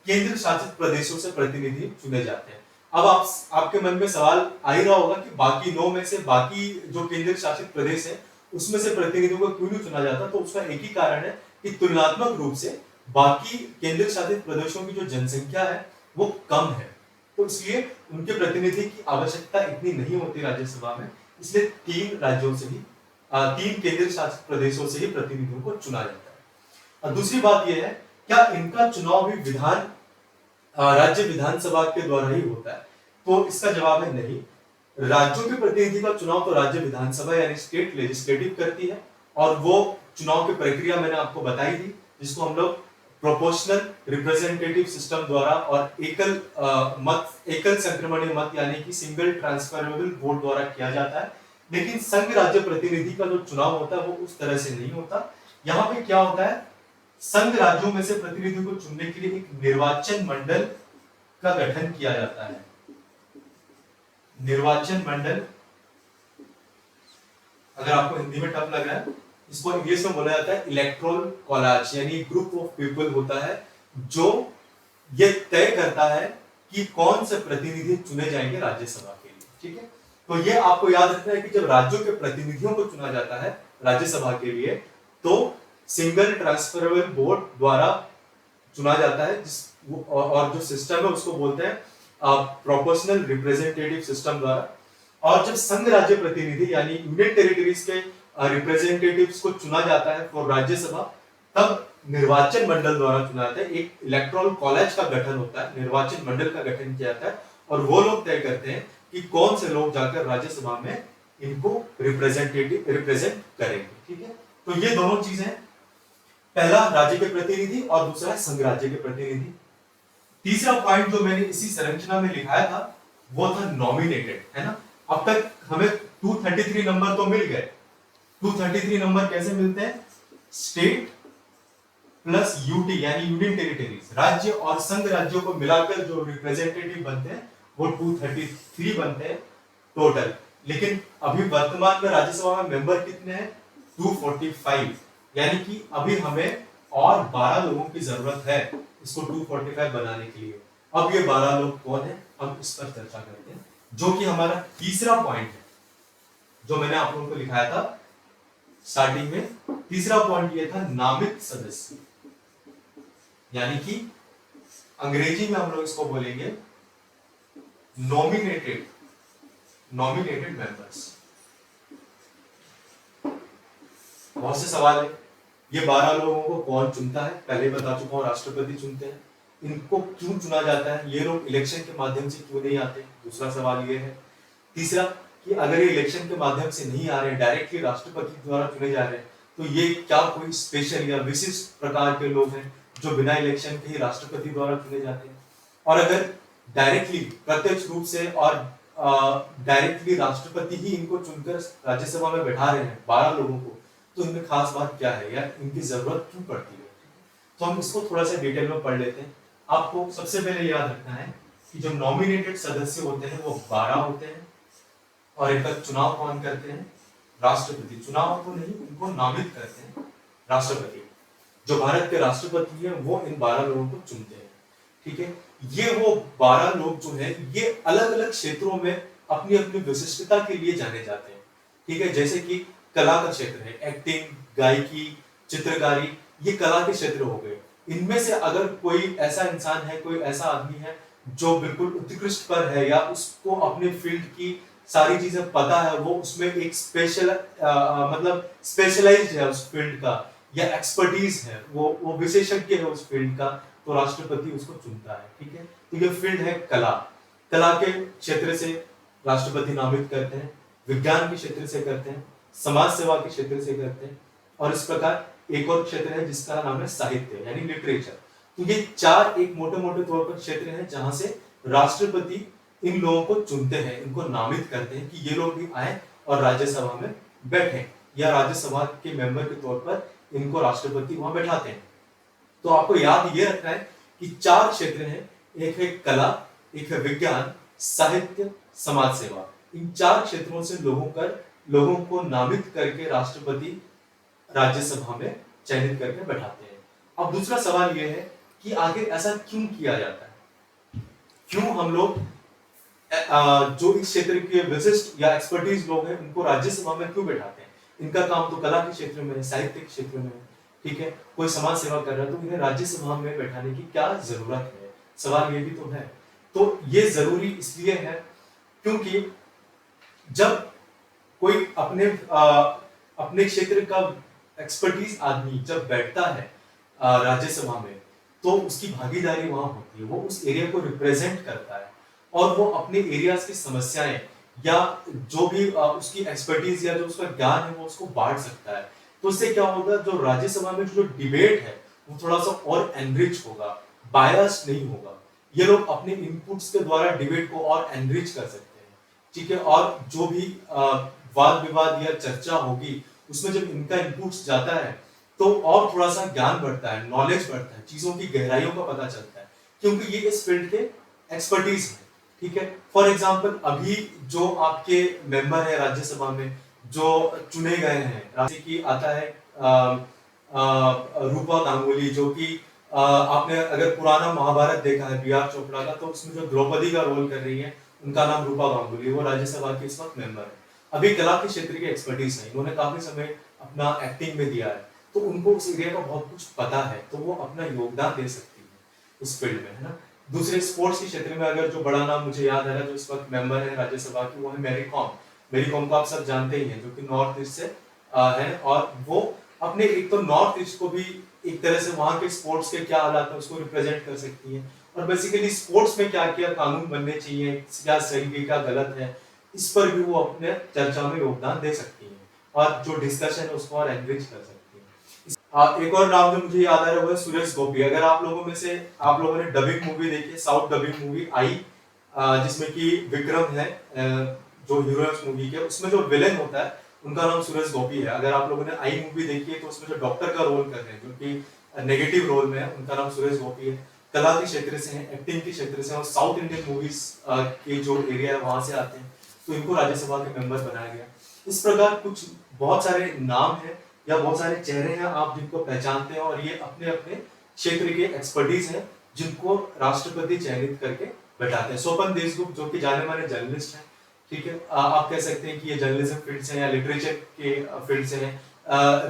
केंद्र शासित प्रदेशों से प्रतिनिधि चुने जाते हैं। अब आपके मन में सवाल आ ही रहा होगा कि बाकी 9 में से बाकी जो केंद्र शासित प्रदेश है उसमें से प्रतिनिधियों को क्यों नहीं चुना जाता? तो उसका एक ही कारण है कि तुलनात्मक रूप से बाकी केंद्र शासित प्रदेशों की जो जनसंख्या है वो कम है, तो इसलिए उनके प्रतिनिधि की आवश्यकता इतनी नहीं होती राज्यसभा में। इसलिए 3 राज्यों से ही 3 केंद्र शासित प्रदेशों से ही प्रतिनिधियों को चुना जाता है। और दूसरी बात यह है, क्या इनका चुनाव भी राज्य विधानसभा के द्वारा ही होता है? तो इसका जवाब है नहीं। राज्यों के प्रतिनिधि का चुनाव तो राज्य विधानसभा यानी स्टेट लेजिस्लेटिव करती है, और वो चुनाव की प्रक्रिया मैंने आपको बताई थी, जिसको हम लोग प्रोपोर्शनल रिप्रेजेंटेटिव सिस्टम द्वारा और एकल संक्रमणीय मत यानी कि सिंगल ट्रांसफरेबल वोट द्वारा किया जाता है। लेकिन संघ राज्य प्रतिनिधि का जो चुनाव होता है वो उस तरह से नहीं होता। यहाँ पे क्या होता है, संघ राज्यों में से प्रतिनिधि को चुनने के लिए एक निर्वाचन मंडल का गठन किया जाता है। निर्वाचन मंडल, अगर आपको हिंदी में टफ लग रहा है, इसको इंग्लिश में बोला जाता है इलेक्टोरल कॉलेज, यानी ग्रुप ऑफ पीपल होता है जो ये तय करता है कि कौन से प्रतिनिधि चुने जाएंगे राज्यसभा के लिए। ठीक है, तो ये आपको याद रखना है कि जब राज्यों के प्रतिनिधियों को चुना जाता है राज्यसभा के लिए, तो सिंगल ट्रांसफरेबल वोट द्वारा चुना जाता है, और जो सिस्टम है उसको बोलते हैं प्रोपोर्शनल रिप्रेजेंटेटिव सिस्टम द्वारा। और जब संघ राज्य प्रतिनिधि यानी यूनियन टेरिटरीज के रिप्रेजेंटेटिव्स को चुना जाता है फॉर राज्यसभा, तब निर्वाचन मंडल द्वारा चुना जाता है। एक इलेक्टोरल कॉलेज का गठन होता है, निर्वाचन मंडल का गठन किया जाता है, और वो लोग तय करते हैं कि कौन से लोग जाकर राज्यसभा में इनको रिप्रेजेंट करेंगे। ठीक है, तो ये दोनों चीजें, पहला राज्य के प्रतिनिधि और दूसरा संघ राज्य के प्रतिनिधि। तीसरा पॉइंट जो मैंने इसी संरचना में लिखाया था वो था नॉमिनेटेड, है ना। अब तक हमें 233 नंबर तो मिल गए। 233 नंबर कैसे मिलते हैं? स्टेट प्लस यूटी यानी यूनियन टेरिटरीज, राज्य और संघ राज्यों को मिलाकर जो रिप्रेजेंटेटिव बनते हैं वो 233 बनते हैं टोटल। लेकिन अभी वर्तमान में राज्यसभा में मेंबर कितने हैं? 245, यानी कि अभी हमें और 12 लोगों की जरूरत है इसको 245 बनाने के लिए। अब ये 12 लोग कौन है, हम इस पर चर्चा करते हैं, जो कि हमारा तीसरा पॉइंट है। जो मैंने आप लोगों को लिखाया था स्टार्टिंग में। तीसरा पॉइंट ये था नामित सदस्य, यानी कि अंग्रेजी में हम लोग इसको बोलेंगे नॉमिनेटेड मेंबर्स। बहुत से सवाल है, ये 12 लोगों को कौन चुनता है, पहले बता चुका हूं, राष्ट्रपति चुनते हैं। इनको क्यों चुना जाता है, ये लोग इलेक्शन के माध्यम से क्यों नहीं आते, दूसरा सवाल ये है। तीसरा कि अगर ये इलेक्शन के माध्यम से नहीं आ रहे हैं, डायरेक्टली राष्ट्रपति द्वारा चुने जा रहे हैं, तो ये क्या कोई स्पेशल या विशिष्ट प्रकार के लोग हैं जो बिना इलेक्शन के ही राष्ट्रपति द्वारा चुने जाते हैं। और अगर डायरेक्टली प्रत्यक्ष रूप से और डायरेक्टली राष्ट्रपति ही इनको चुनकर राज्यसभा में बैठा रहे हैं 12 लोगों को, तो इनमें खास बात क्या है या इनकी जरूरत क्यों पड़ती है। तो हम इसको थोड़ा सा डिटेल में पढ़ लेते हैं। आपको सबसे पहले याद रखना है कि जो नॉमिनेटेड सदस्य होते हैं वो 12 होते हैं, और इनका चुनाव कौन करते हैं, राष्ट्रपति। चुनाव तो नहीं, इनको नामित करते हैं राष्ट्रपति। जो भारत के राष्ट्रपति हैं वो इन 12 लोगों को चुनते हैं, ठीक है। ये वो 12 लोग जो है ये अलग अलग क्षेत्रों में अपनी अपनी विशिष्टता के लिए जाने जाते हैं, ठीक है। जैसे कि कला का क्षेत्र है, एक्टिंग, गायकी, चित्रकारी, ये कला के क्षेत्र हो गए। इनमें से अगर कोई ऐसा इंसान है, कोई ऐसा आदमी है जो बिल्कुल उत्कृष्ट पर है या उसको अपने फील्ड की सारी चीजें पता है, वो उसमें एक स्पेशल मतलब स्पेशलाइज्ड है उस फील्ड का, या एक्सपर्टीज है, वो विशेषज्ञ है उस फील्ड का, तो राष्ट्रपति उसको चुनता है, ठीक है। तो ये फील्ड है कला। कला के क्षेत्र से राष्ट्रपति नामित करते हैं, विज्ञान के क्षेत्र से करते हैं, समाज सेवा के क्षेत्र से करते हैं, और इस प्रकार एक और क्षेत्र है जिसका नाम है साहित्य यानी लिटरेचर। तो ये 4 एक मोटे मोटे तौर पर क्षेत्र हैं जहां से राष्ट्रपति इन लोगों को चुनते हैं, इनको नामित करते हैं कि ये लोग भी आए और राज्यसभा में बैठे, या राज्यसभा के मेंबर के तौर पर इनको राष्ट्रपति वहां बैठाते हैं। तो आपको याद ये रखना है कि 4 क्षेत्र हैं, एक है कला, एक है विज्ञान, साहित्य, समाज सेवा। इन 4 क्षेत्रों से लोगों को नामित करके राष्ट्रपति राज्यसभा में चयनित करके बैठाते हैं। अब दूसरा सवाल यह है कि आखिर ऐसा क्यों किया जाता है, क्यों हम लोग जो इस क्षेत्र के विशिष्ट या एक्सपर्टीज लोग हैं उनको राज्यसभा में क्यों बैठाते हैं। इनका काम तो कला के क्षेत्र में है, साहित्य के क्षेत्र में है, ठीक है। कोई समाज सेवा कर रहा है तो इन्हें राज्यसभा में बैठाने की क्या जरूरत है, सवाल ये भी तो है। तो ये जरूरी इसलिए है क्योंकि जब कोई अपने क्षेत्र का एक्सपर्टीज आदमी जब बैठता है राज्यसभा में, तो उसकी भागीदारी वहां होती है, वो उस एरिया को रिप्रेजेंट करता है और वो अपने एरियाज की समस्याएं या जो भी उसकी एक्सपर्टीज या जो उसका ज्ञान है वो उसको बांट सकता है। तो इससे क्या होगा, जो राज्यसभा में जो डिबेट है वो थोड़ा सा और एनरिच होगा, बायस नहीं होगा। ये लोग अपने इनपुट्स के द्वारा डिबेट को और एनरिच कर सकते हैं, ठीक है। और जो भी वाद विवाद या चर्चा होगी उसमें जब इनका इनपुट्स जाता है तो और थोड़ा सा ज्ञान बढ़ता है, नॉलेज बढ़ता है, चीजों की गहराइयों का पता चलता है, क्योंकि ये इस फील्ड के एक्सपर्टीज है, ठीक है। फॉर एग्जाम्पल अभी जो आपके मेंबर है राज्यसभा में जो चुने गए हैं, जैसे कि आता है रूपा गांगुली, जो कि आपने अगर पुराना महाभारत देखा है बी आर चोपड़ा का, तो उसमें जो द्रौपदी का रोल कर रही है उनका नाम रूपा गांगुली, वो राज्यसभा के इस वक्त मेंबर है। अभी कला के क्षेत्र के एक्सपर्टीज है, इन्होंने काफी समय अपना एक्टिंग में दिया है, तो उनको उस एरिया का बहुत कुछ पता है, तो वो अपना योगदान दे सकती है उस फील्ड में, है ना। दूसरे स्पोर्ट्स के क्षेत्र में अगर जो बड़ा नाम मुझे याद आ रहा है जो इस वक्त मेंबर है राज्यसभा की, वो है मैरी कॉम। मैरी कॉम को आप सब जानते ही हैं, जो कि नॉर्थ ईस्ट से है, और वो अपने एक तो नॉर्थ ईस्ट को भी एक तरह से वहां के स्पोर्ट्स के क्या हालात है उसको रिप्रेजेंट कर सकती है, और बेसिकली स्पोर्ट्स में क्या क्या कानून बनने चाहिए, क्या सही क्या गलत है, इस पर भी वो अपने चर्चा में योगदान दे सकती है, और जो डिस्कशन है उसको और एनरिच कर सकती है। एक और नाम जो मुझे याद आ रहा है वो है सुरेश गोपी। अगर आप लोगों ने डबिंग मूवी देखी, साउथ डबिंग मूवी आई, जिसमें कि विक्रम है जो हीरो है उस मूवी के, उसमें जो विलेन होता है उनका नाम सुरेश गोपी है। अगर आप लोगों ने आई मूवी देखी है तो उसमें जो डॉक्टर का रोल कर रहे हैं जो कि नेगेटिव रोल में है, उनका नाम सुरेश गोपी है। कला के क्षेत्र से हैं, एक्टिंग के क्षेत्र से, और साउथ इंडियन मूवीज के जो एरिया है वहां से आते हैं, तो इनको राज्यसभा के मेंबर बनाया गया। इस प्रकार कुछ बहुत सारे नाम हैं या बहुत सारे चेहरे हैं आप जिनको पहचानते हैं, और ये अपने अपने क्षेत्र के एक्सपर्टीज हैं जिनको राष्ट्रपति चयनित करके बैठाते हैं। स्वपन देशमुख जो कि जाने माने जर्नलिस्ट हैं, ठीक है, आप कह सकते हैं कि ये जर्नलिज्म फील्ड से या लिटरेचर के फील्ड से है।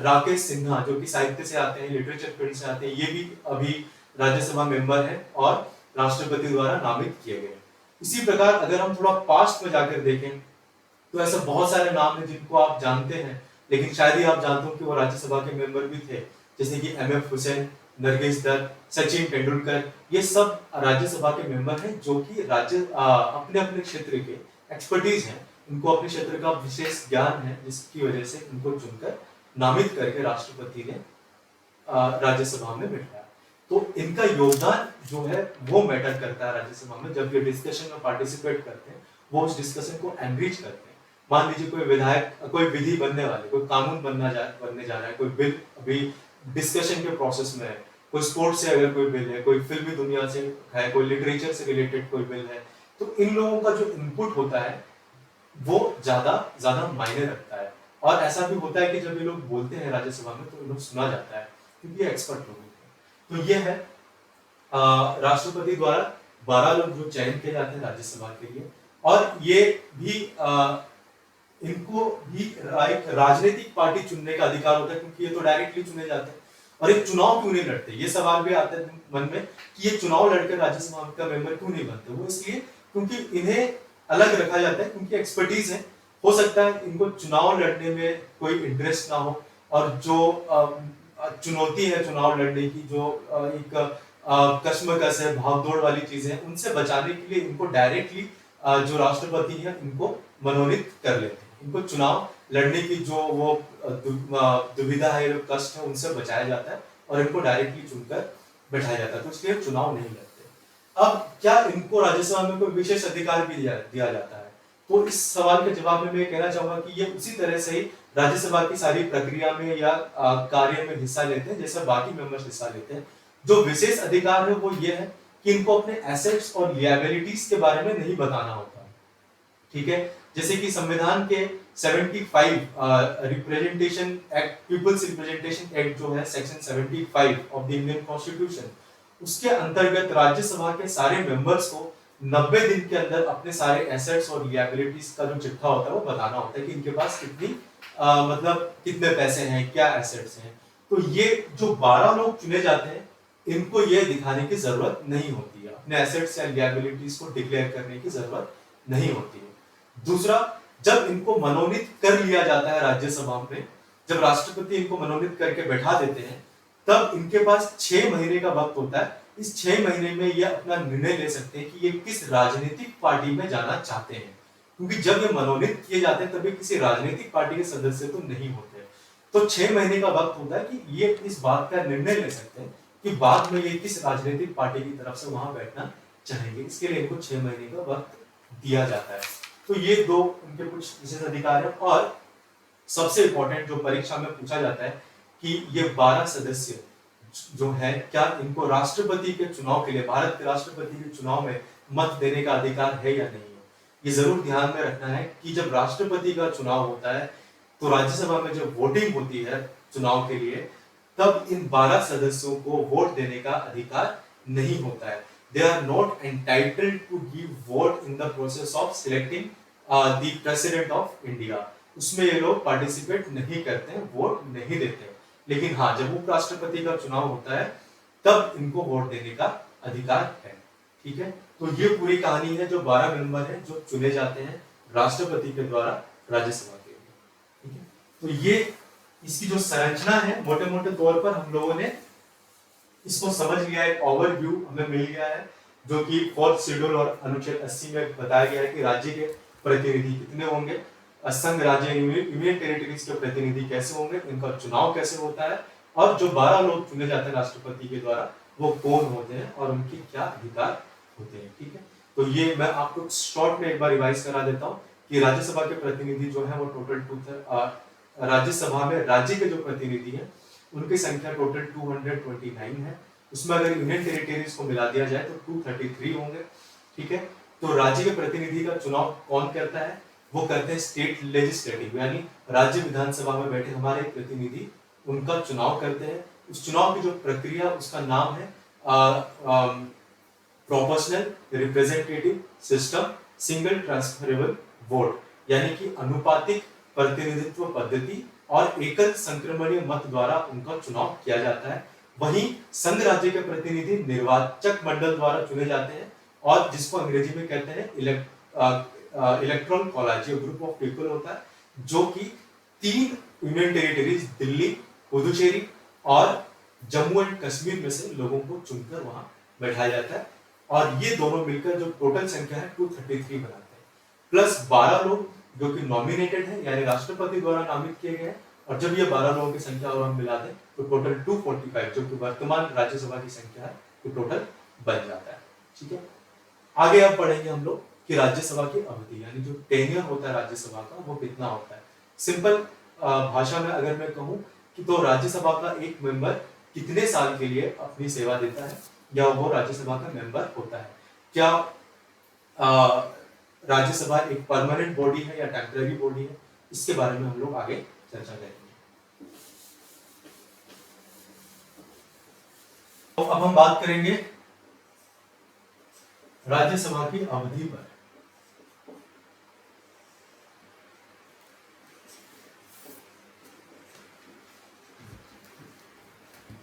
राकेश सिन्हा जो कि साहित्य से आते हैं, लिटरेचर फील्ड से आते हैं, ये भी अभी राज्यसभा मेंबर हैं और राष्ट्रपति द्वारा नामित किए गए। इसी प्रकार अगर हम थोड़ा पास्ट में जाकर देखें तो ऐसे बहुत सारे नाम हैं जिनको आप जानते हैं, लेकिन शायद ही आप जानते हो कि वो राज्यसभा के मेंबर भी थे, जैसे कि एमएफ हुसैन, नरगिस दत्त, सचिन तेंदुलकर। ये सब राज्यसभा के मेंबर हैं जो कि अपने अपने क्षेत्र के एक्सपर्टीज हैं, उनको अपने क्षेत्र का विशेष ज्ञान है, जिसकी वजह से उनको चुनकर नामित करके राष्ट्रपति ने राज्यसभा में बिठाया। तो इनका योगदान जो है वो मैटर करता है राज्यसभा में। जब ये डिस्कशन में पार्टिसिपेट करते हैं, वो उस डिस्कशन को एनरिच करते हैं। मान लीजिए कोई विधायक, कोई विधि बनने वाले, कोई कानून बनने जा रहा है, कोई बिल अभी डिस्कशन के प्रोसेस में है, कोई स्पोर्ट्स से अगर कोई बिल है, कोई फिल्मी दुनिया से है, कोई लिटरेचर से रिलेटेड कोई बिल है, तो इन लोगों का जो इनपुट होता है वो ज्यादा ज्यादा मायने रखता है। और ऐसा भी होता है कि जब ये लोग बोलते हैं राज्यसभा में तो इनको सुना जाता है, क्योंकि ये एक्सपर्ट लोग होते हैं। तो ये है राष्ट्रपति द्वारा 12 लोग जो चयन किए जाते हैं राज्यसभा के लिए। और ये भी इनको भी एक राजनीतिक पार्टी चुनने का अधिकार होता है, क्योंकि ये तो डायरेक्टली चुने जाते हैं। और एक चुनाव क्यों नहीं लड़ते, ये सवाल भी आता है मन में कि ये चुनाव लड़कर राज्यसभा का मेंबर क्यों नहीं बनते। वो इसलिए क्योंकि इन्हें अलग रखा जाता है, क्योंकि एक्सपर्टीज है। हो सकता है इनको चुनाव लड़ने में कोई इंटरेस्ट ना हो, और जो चुनौती है चुनाव लड़ने की, जो एक कश्मकश है, भागदौड़ वाली चीजें हैं, उनसे बचाने के लिए इनको डायरेक्टली जो राष्ट्रपति है इनको मनोनीत कर लेते हैं। इनको चुनाव लड़ने की जो वो दुविधा है, जो कष्ट है, उनसे बचाया जाता है और इनको डायरेक्टली चुनकर बैठाया जाता है। तो इसलिए चुनाव नहीं लड़ते। अब क्या इनको राज्यसभा में कोई विशेष अधिकार भी दिया जाता है? तो इस सवाल के जवाब में मैं कहना चाहूंगा कि ये उसी तरह से ही राज्यसभा की सारी प्रक्रिया में या कार्य में हिस्सा लेते हैं जैसे बाकी मेंबर्स हिस्सा लेते हैं। जो विशेष अधिकार है वो ये है कि इनको अपने एसेट्स और लिएबिलिटीज के बारे में नहीं बताना होता। ठीक है, जैसे कि संविधान के 75 representation act, peoples representation act जो है section 75 of the Indian constitution, उसके अंतर्गत राज्यसभा के सारे मेंबर्स को 90 दिन के अंदर अपने सारे एसेट्स और लिएबिलिटीज का जो चिट्ठा होता है वो बताना होता है कि इनके पास कितनी मतलब कितने पैसे हैं, क्या एसेट्स हैं। तो ये जो 12 लोग चुने जाते हैं, इनको ये दिखाने की जरूरत नहीं होती है, अपने एसेट्स या लिएबिलिटीज को डिक्लेयर करने की जरूरत नहीं होती है। दूसरा, जब इनको मनोनीत कर लिया जाता है राज्यसभा में, जब राष्ट्रपति इनको मनोनीत करके बैठा देते हैं, तब इनके पास 6 महीने का वक्त होता है। इस 6 महीने में ये अपना निर्णय ले सकते हैं कि ये किस राजनीतिक पार्टी में जाना चाहते हैं, क्योंकि जब ये मनोनीत किए जाते हैं तभी किसी राजनीतिक पार्टी के सदस्य तो नहीं होते। तो 6 महीने का वक्त होता है कि ये इस बात का निर्णय ले सकते हैं कि बाद में ये किस राजनीतिक पार्टी की तरफ से वहां बैठना चाहेंगे। इसके लिए इनको 6 महीने का वक्त दिया जाता है। तो ये दो उनके कुछ विशेष अधिकार है। और सबसे इंपॉर्टेंट जो परीक्षा में पूछा जाता है कि ये 12 सदस्य जो है, क्या इनको राष्ट्रपति के चुनाव के लिए, भारत के राष्ट्रपति के चुनाव में मत देने का अधिकार है या नहीं है। ये जरूर ध्यान में रखना है कि जब राष्ट्रपति का चुनाव होता है तो राज्यसभा में जब वोटिंग होती है चुनाव के लिए, तब इन 12 सदस्यों को वोट देने का अधिकार नहीं होता है। They are not entitled to give vote in the process of selecting the president of India. उसमें ये लोग पार्टिसिपेट नहीं करते हैं, वोट नहीं देते हैं। लेकिन हाँ, जब उपराष्ट्रपति का चुनाव होता है तब इनको वोट देने का अधिकार है। ठीक है, तो ये पूरी कहानी है जो 12 मेंबर हैं जो चुने जाते हैं राष्ट्रपति के द्वारा राज्यसभा के लिए। ठीक है, तो ये इसकी जो संरचना है, मोटे मोटे तौर पर हम लोगों ने इसको समझ लिया, एक ओवरव्यू हमें मिल गया है, जो कि 4th शेड्यूल और अनुच्छेद 80 में बताया गया है कि राज्य के प्रतिनिधि कितने होंगे, संघ राज्य यूनियन टेरिटरीज के प्रतिनिधि कैसे होंगे, इनका चुनाव कैसे होता है, और जो 12 लोग चुने जाते हैं राष्ट्रपति के द्वारा वो कौन होते हैं और उनकी क्या अधिकार होते हैं। ठीक है, तो ये मैं आपको शॉर्ट में एक बार रिवाइज करा देता हूँ कि राज्यसभा के प्रतिनिधि जो है वो टोटल राज्यसभा में राज्य के जो प्रतिनिधि हैं उनकी संख्या टोटल 229 है। उसमें अगर यूनियन टेरिटरीज को मिला दिया जाए तो 233 होंगे। ठीक है, तो राज्य के प्रतिनिधि का चुनाव कौन करता है? वो करते हैं स्टेट लेजिस्लेटिव, यानी राज्य विधानसभा में बैठे हमारे प्रतिनिधि उनका चुनाव करते हैं। उस चुनाव की जो प्रक्रिया, उसका नाम है proportional representative system single transferable vote यानी कि अनुपातिक प्रतिनिधित्व पद्धति और एकल संक्रमणीय मत द्वारा उनका चुनाव किया जाता है। वहीं संघ राज्य के प्रतिनिधि निर्वाचक मंडल द्वारा चुने जाते हैं और जिसको अंग्रेजी में कहते हैं electoral college group of people होता है, जो कि 3 यूनियन टेरिटरीज दिल्ली, पुदुचेरी और जम्मू एंड कश्मीर में से लोगों को चुनकर वहां बैठाया जाता है और ये दोनों मिलकर जो टोटल संख्या है 233 बनाते हैं, प्लस 12 लोग जो कि नॉमिनेटेड है यानी राष्ट्रपति द्वारा नामित किए गए हैं। और जब ये 12 लोगों की संख्या और हम मिला दें तो टोटल 245 जो कि वर्तमान राज्यसभा की संख्या है तो टोटल बन जाता है। ठीक है, आगे अब पढ़ेंगे हम लोग कि राज्यसभा की अवधि यानी जो टेन्योर होता है राज्यसभा का वो कितना होता है। सिंपल भाषा में अगर मैं कहूं कि तो राज्यसभा का एक मेंबर कितने साल के लिए अपनी सेवा देता है या वो राज्यसभा का मेंबर होता है। क्या राज्यसभा एक परमानेंट बॉडी है या टेम्पररी बॉडी है, इसके बारे में हम लोग आगे चर्चा करेंगे। तो अब हम बात करेंगे राज्यसभा की अवधि पर।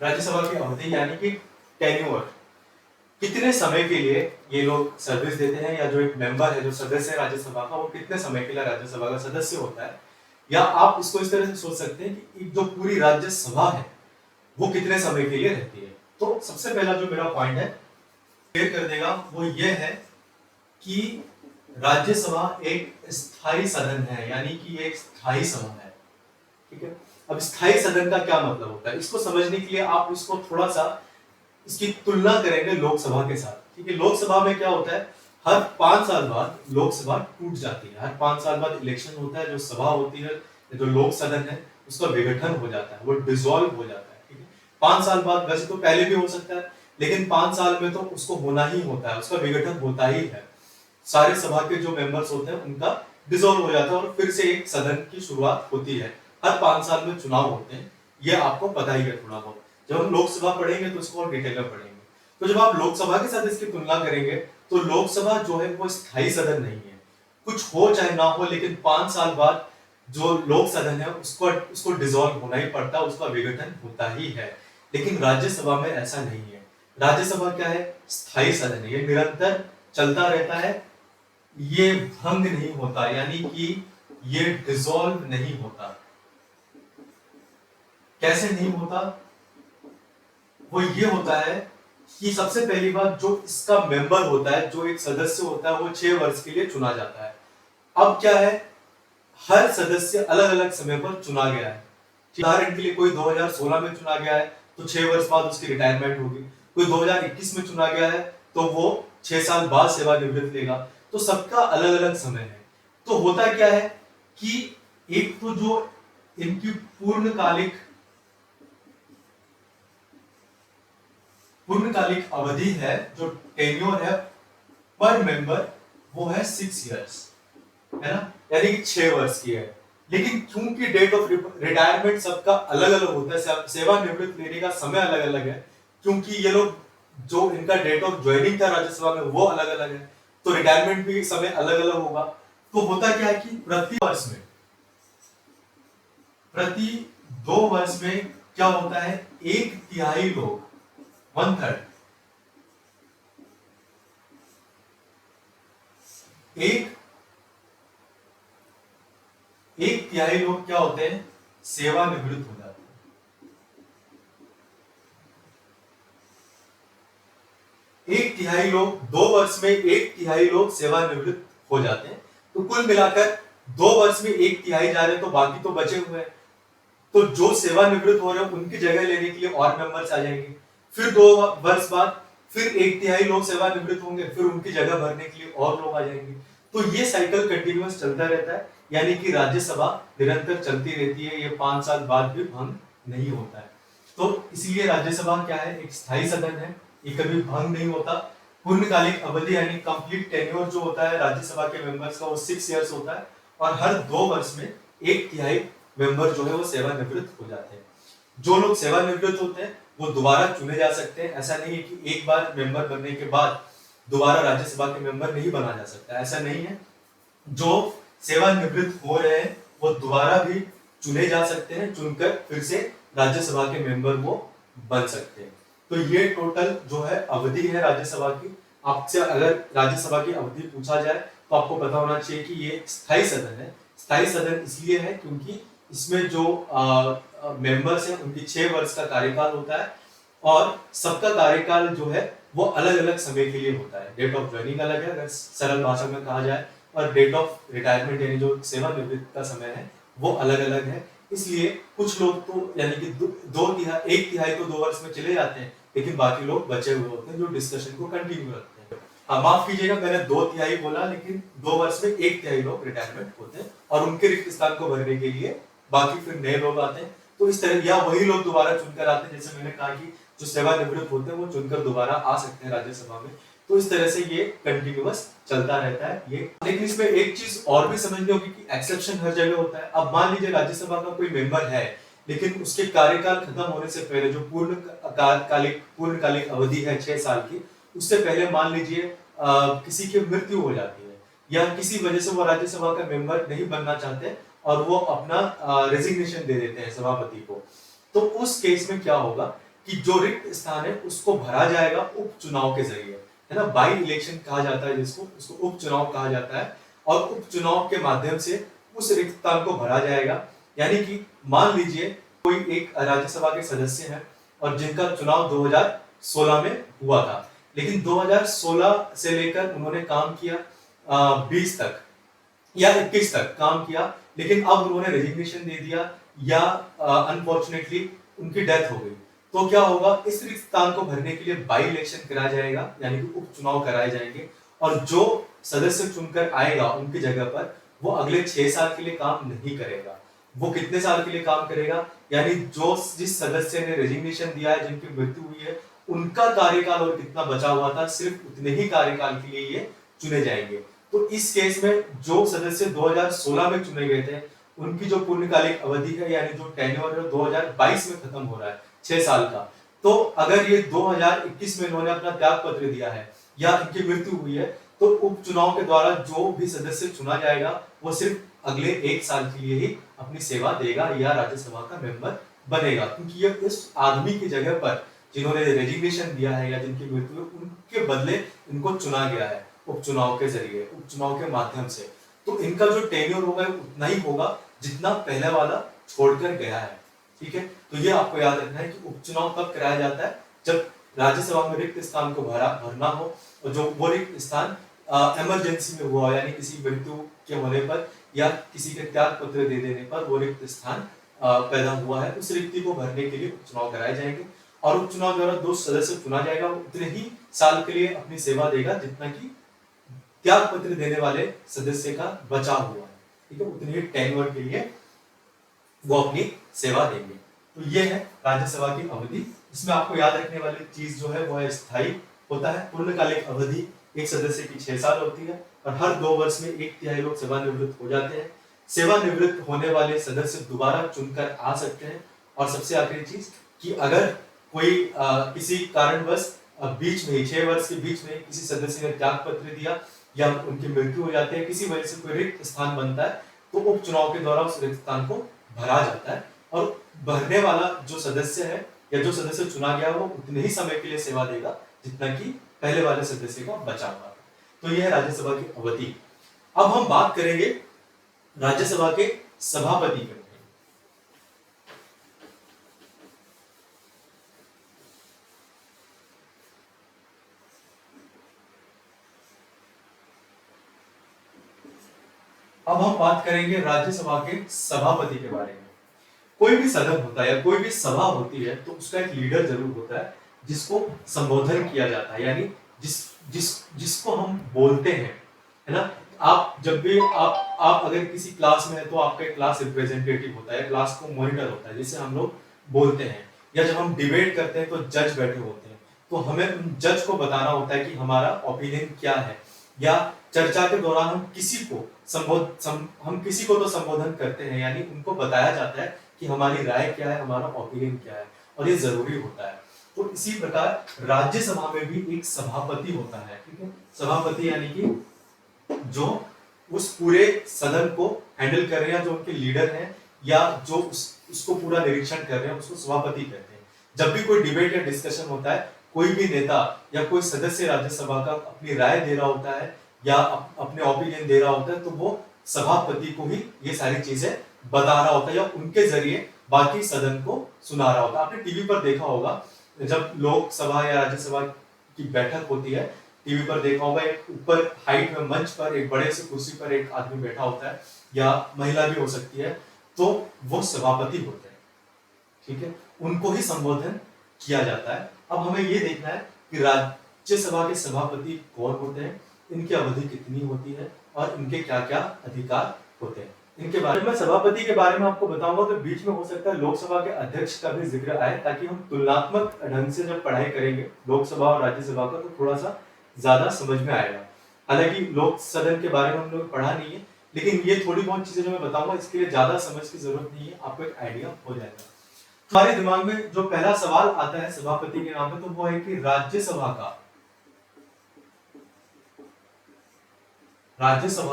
राज्यसभा की अवधि यानी कि टेन्योर, कितने समय के लिए ये लोग सर्विस देते हैं या जो एक मेंबर है जो सदस्य है राज्यसभा का वो कितने समय के लिए राज्यसभा का सदस्य होता है। या आप इसको इस तरह से सोच सकते हैं कि जो पूरी राज्यसभा है वो कितने समय के लिए रहती है। तो सबसे पहला जो मेरा पॉइंट है क्लियर कर देगा वो ये है कि राज्यसभा एक स्थायी सदन है यानी कि एक स्थायी सभा है। ठीक है, अब स्थायी सदन का क्या मतलब होता है, इसको समझने के लिए आप इसको थोड़ा सा इसकी तुलना करेंगे लोकसभा के साथ। ठीक है, लोकसभा में क्या होता है, हर 5 साल बाद लोकसभा टूट जाती है, हर 5 साल बाद इलेक्शन होता है, जो सभा होती है जो लोक सदन है उसका विघटन हो जाता है, वो डिसॉल्व हो जाता है। ठीक है, 5 साल बाद, वैसे तो पहले भी हो सकता है लेकिन 5 साल में तो उसको होना ही होता है, उसका विघटन होता ही है। सारे सभा के जो मेंबर्स होते हैं उनका डिसॉल्व हो जाता है और फिर से एक सदन की शुरुआत होती है। हर 5 साल में चुनाव होते हैं, ये आपको पता ही है थोड़ा बहुत। जब हम लोकसभा पढ़ेंगे तो इसको और डिटेल में पढ़ेंगे। तो जब आप लोकसभा के साथ इसकी तुलना करेंगे तो लोकसभा जो है वो स्थायी सदन नहीं है, कुछ हो चाहे ना हो लेकिन 5 साल बाद जो लोक सदन है उसको डिसॉल्व होना ही पड़ता है, उसका विघटन होता ही है। लेकिन राज्यसभा में ऐसा नहीं है। राज्यसभा क्या है, स्थायी सदन है, ये निरंतर चलता रहता है, ये भंग नहीं होता यानी कि ये डिसॉल्व नहीं होता। कैसे नहीं होता, वो ये होता है कि सबसे पहली बात जो इसका मेंबर होता है, जो एक सदस्य होता है वो 6 वर्ष के लिए चुना जाता है। अब क्या है, हर सदस्य अलग अलग समय पर चुना गया है। उदाहरण के लिए कोई 2016 में चुना गया है तो 6 वर्ष बाद उसकी रिटायरमेंट होगी, कोई 2021 में चुना गया है तो वो 6 साल बाद सेवानिवृत्त लेगा। तो सबका अलग अलग समय है। तो होता क्या है कि एक तो जो इनकी पूर्णकालिक अवधि है, जो टेन्योर है पर मेंबर, वो है 6 इयर्स, है ना, यानी कि 6 वर्ष की है। लेकिन क्योंकि डेट ऑफ रिटायरमेंट सबका अलग अलग होता है, सेवानिवृत्त लेने का समय अलग अलग है, क्योंकि ये लोग जो इनका डेट ऑफ ज्वाइनिंग था राज्यसभा में वो अलग अलग है, तो रिटायरमेंट भी समय अलग अलग होगा। तो होता क्या है कि प्रति 2 वर्ष में क्या होता है, 1/3 लोग, 1/3, एक तिहाई लोग क्या होते हैं, सेवानिवृत्त हो जाते हैं। एक तिहाई लोग 2 वर्ष में 1/3 लोग सेवानिवृत्त हो जाते हैं। तो कुल मिलाकर 2 वर्ष में 1/3 जा रहे हैं तो बाकी तो बचे हुए हैं। तो जो सेवानिवृत्त हो रहे हैं उनकी जगह लेने के लिए और मेंबर्स आ जाएंगे। फिर 2 वर्ष बाद फिर 1/3 लोग सेवानिवृत्त होंगे, फिर उनकी जगह भरने के लिए और लोग आ जाएंगे। तो ये साइकिल कंटिन्यूअस चलता रहता है, यानी कि राज्यसभा निरंतर चलती रहती है, ये 5 साल बाद भी भंग नहीं होता है। तो इसलिए राज्यसभा क्या है, एक स्थायी सदन है, ये कभी भंग नहीं होता। पूर्णकालिक अवधि यानी कंप्लीट टेन्योर जो होता है राज्यसभा के मेंबर्स का वो 6 इयर्स होता है और हर 2 वर्ष में 1/3 मेंबर जो है वो सेवानिवृत्त हो जाते हैं। जो लोग सेवानिवृत्त होते हैं वो दोबारा चुने जा सकते हैं। ऐसा नहीं है कि एक बार मेंबर बनने के बाद दोबारा राज्यसभा के मेंबर नहीं बना जा सकता, ऐसा नहीं है। जो सेवानिवृत्त हो रहे हैं वो दोबारा भी चुने जा सकते हैं, चुनकर फिर से राज्यसभा के मेंबर वो बन सकते हैं। तो ये टोटल जो है अवधि है राज्यसभा की। आपसे अगर राज्यसभा की अवधि पूछा जाए तो आपको पता होना चाहिए कि ये स्थायी सदन है। स्थायी सदन इसलिए है क्योंकि इसमें जो मेंबर्स हैं उनकी 6 वर्ष का कार्यकाल होता है और सबका कार्यकाल जो है वो अलग अलग समय के लिए होता है। डेट ऑफ ज्वाइनिंग अलग है अगर सरल भाषा में कहा जाए, और डेट ऑफ रिटायरमेंट यानी जो सेवानिवृत्ति का समय है वो अलग अलग है। इसलिए कुछ लोग तो यानी कि एक तिहाई तो 2 वर्ष में चले जाते हैं, लेकिन बाकी लोग बचे हुए होते हैं जो डिस्कशन को कंटिन्यू रखते हैं। माफ कीजिएगा, मैंने 2 तिहाई बोला, लेकिन 2 वर्ष में 1 तिहाई लोग रिटायरमेंट होते हैं और उनके रिक्त स्थान को भरने के लिए बाकी फिर नए लोग आते हैं। तो इस तरह, या वही लोग दोबारा चुनकर आते हैं, जैसे मैंने कहा कि जो सेवानिवृत्त होते हैं वो चुनकर दोबारा आ सकते हैं राज्यसभा में। तो इस तरह से ये कंटिन्यूअस चलता रहता है ये। लेकिन इसमें एक चीज और भी समझनी होगी कि एक्सेप्शन हर जगह होता है। अब मान लीजिए राज्यसभा का कोई मेंबर है, लेकिन उसके कार्यकाल खत्म होने से पहले जो पूर्णकालिक अवधि है 6 साल की, उससे पहले मान लीजिए किसी की मृत्यु हो जाती है या किसी वजह से वो राज्यसभा का मेंबर नहीं बनना चाहते और वो अपना रेजिग्नेशन दे देते हैं सभापति को। तो उस केस में क्या होगा कि जो रिक्त स्थान है उसको भरा जाएगा उपचुनाव के जरिए, है ना। बाई इलेक्शन कहा जाता है जिसको, उसको उपचुनाव कहा जाता है। और उपचुनाव के माध्यम से उस रिक्त स्थान को भरा जाएगा। यानी कि मान लीजिए कोई एक राज्यसभा के सदस्य हैं और जिनका चुनाव 2016 में हुआ था, लेकिन 2016 से लेकर उन्होंने काम किया 20 तक या 21 तक काम किया, लेकिन अब उन्होंने रेजिग्नेशन दे दिया या अनफॉर्चुनेटली उनकी डेथ हो गई। तो क्या होगा, इस रिक्त स्थान को भरने के लिए बाई इलेक्शन कराया जाएगा, यानी कि उपचुनाव कराए जाएंगे। और जो सदस्य चुनकर आएगा उनकी जगह पर, वो अगले 6 साल के लिए काम नहीं करेगा। वो कितने साल के लिए काम करेगा, यानी जिस सदस्य ने रेजिग्नेशन दिया है, जिनकी मृत्यु हुई है, उनका कार्यकाल और कितना बचा हुआ था, सिर्फ उतने ही कार्यकाल के लिए ये चुने जाएंगे। तो इस केस में जो सदस्य 2016 में चुने गए थे, उनकी जो पूर्णकालिक अवधि है यानी जो टेन्योर है 2022 में खत्म हो रहा है, 6 साल का। तो अगर ये 2021 में इन्होंने अपना त्याग पत्र दिया है या इनकी मृत्यु हुई है, तो उपचुनाव के द्वारा जो भी सदस्य चुना जाएगा वो सिर्फ अगले 1 साल के लिए ही अपनी सेवा देगा या राज्यसभा का मेंबर बनेगा, क्योंकि ये इस आदमी की जगह पर जिन्होंने रेजिग्नेशन दिया है या जिनकी मृत्यु, उनके बदले इनको चुना गया है उपचुनाव के जरिए, उपचुनाव के माध्यम से। तो इनका जो टेन्योर होगा उतना ही होगा जितना पहले वाला छोड़कर गया है। ठीक है, तो ये आपको याद रखना है कि उपचुनाव तब कराया जाता है जब राज्यसभा में रिक्त स्थान को भरना हो, और जो वो रिक्त स्थान इमरजेंसी में हुआ, यानी किसी मृत्यु के होने पर या किसी के त्याग पत्र दे देने पर वो रिक्त स्थान पैदा हुआ है। उस रिक्ति को भरने के लिए उपचुनाव कराए जाएंगे और उपचुनाव द्वारा 2 सदस्य चुना जाएगा, वो उतने ही साल के लिए अपनी सेवा देगा जितना कि त्याग पत्र देने वाले सदस्य का बचा हुआ है। ठीक है, उतने ही टेन्योर के लिए वो अपनी सेवा देंगे। तो ये है राज्यसभा की अवधि। इसमें आपको याद रखने वाली चीज जो है वो है स्थायी होता है। पूर्णकालिक अवधि एक सदस्य की 6 साल होती है और हर 2 वर्ष में 1 तिहाई लोग सेवानिवृत्त हो जाते हैं। सेवानिवृत्त होने वाले सदस्य दोबारा चुनकर आ सकते हैं। और सबसे आखिरी चीज कि अगर कोई किसी कारणवश बीच में 6 वर्ष के बीच में किसी सदस्य ने त्याग पत्र दिया या उनकी मृत्यु हो जाती है, किसी वजह से कोई रिक्त स्थान बनता है, तो उपचुनाव के द्वारा उस रिक्त स्थान को भरा जाता है और भरने वाला जो सदस्य है या जो सदस्य चुना गया वो उतने ही समय के लिए सेवा देगा जितना कि पहले वाले सदस्य का बचा हुआ। तो यह है राज्यसभा की अवधि। अब हम बात करेंगे राज्यसभा के सभापति के। अब हम बात करेंगे राज्यसभा के सभापति के बारे में। कोई भी सदन होता है या कोई भी सभा होती है तो उसका एक लीडर जरूर होता है जिसको संबोधन किया जाता है, यानी जिसको हम बोलते हैं, है ना। आप जब भी आप अगर किसी क्लास में है तो आपका एक क्लास रिप्रेजेंटेटिव होता है, क्लास को मॉनिटर होता है जिसे हम लोग बोलते हैं। या जब हम डिबेट करते हैं तो जज बैठे होते हैं, तो हमें जज को बताना होता है कि हमारा ओपिनियन क्या है। या चर्चा के दौरान हम किसी को तो संबोधन करते हैं, यानी उनको बताया जाता है कि हमारी राय क्या है, हमारा ओपिनियन क्या है, और ये जरूरी होता है। तो इसी प्रकार राज्यसभा में भी एक सभापति होता है। ठीक है, सभापति यानी कि जो उस पूरे सदन को हैंडल कर रहे हैं, जो उनके लीडर हैं या जो उसको पूरा निरीक्षण कर रहे हैं, उसको सभापति कहते हैं। जब भी कोई डिबेट या डिस्कशन होता है, कोई भी नेता या कोई सदस्य राज्यसभा का अपनी राय दे रहा होता है या अपने ओपिनियन दे रहा होता है, तो वो सभापति को ही ये सारी चीजें बता रहा होता है या उनके जरिए बाकी सदन को सुना रहा होता है। आपने टीवी पर देखा होगा, जब लोकसभा या राज्यसभा की बैठक होती है, टीवी पर देखा होगा, एक ऊपर हाइट में मंच पर एक बड़े से कुर्सी पर एक आदमी बैठा होता है या महिला भी हो सकती है, तो वो सभापति होते हैं, ठीक है, उनको ही संबोधन किया जाता है। अब हमें ये देखना है कि राज्यसभा के सभापति कौन होते हैं, इनकी अवधि कितनी होती है और इनके क्या क्या अधिकार होते हैं। इनके बारे में, सभापति के बारे में आपको बताऊंगा तो बीच में हो सकता है लोकसभा के अध्यक्ष का भी जिक्र आए, ताकि हम तुलनात्मक ढंग से जब पढ़ाई करेंगे लोकसभा और राज्यसभा का, तो थोड़ा सा ज्यादा समझ में आएगा। हालांकि लोक सदन के बारे में हम लोग पढ़ा नहीं है, लेकिन ये थोड़ी बहुत चीजें जो मैं बताऊंगा इसके लिए ज्यादा समझ की जरूरत नहीं है, आपको एक आइडिया हो जाएगा। हमारे दिमाग में जो पहला सवाल आता है सभापति के नाम पे, तो वो है कि राज्यसभा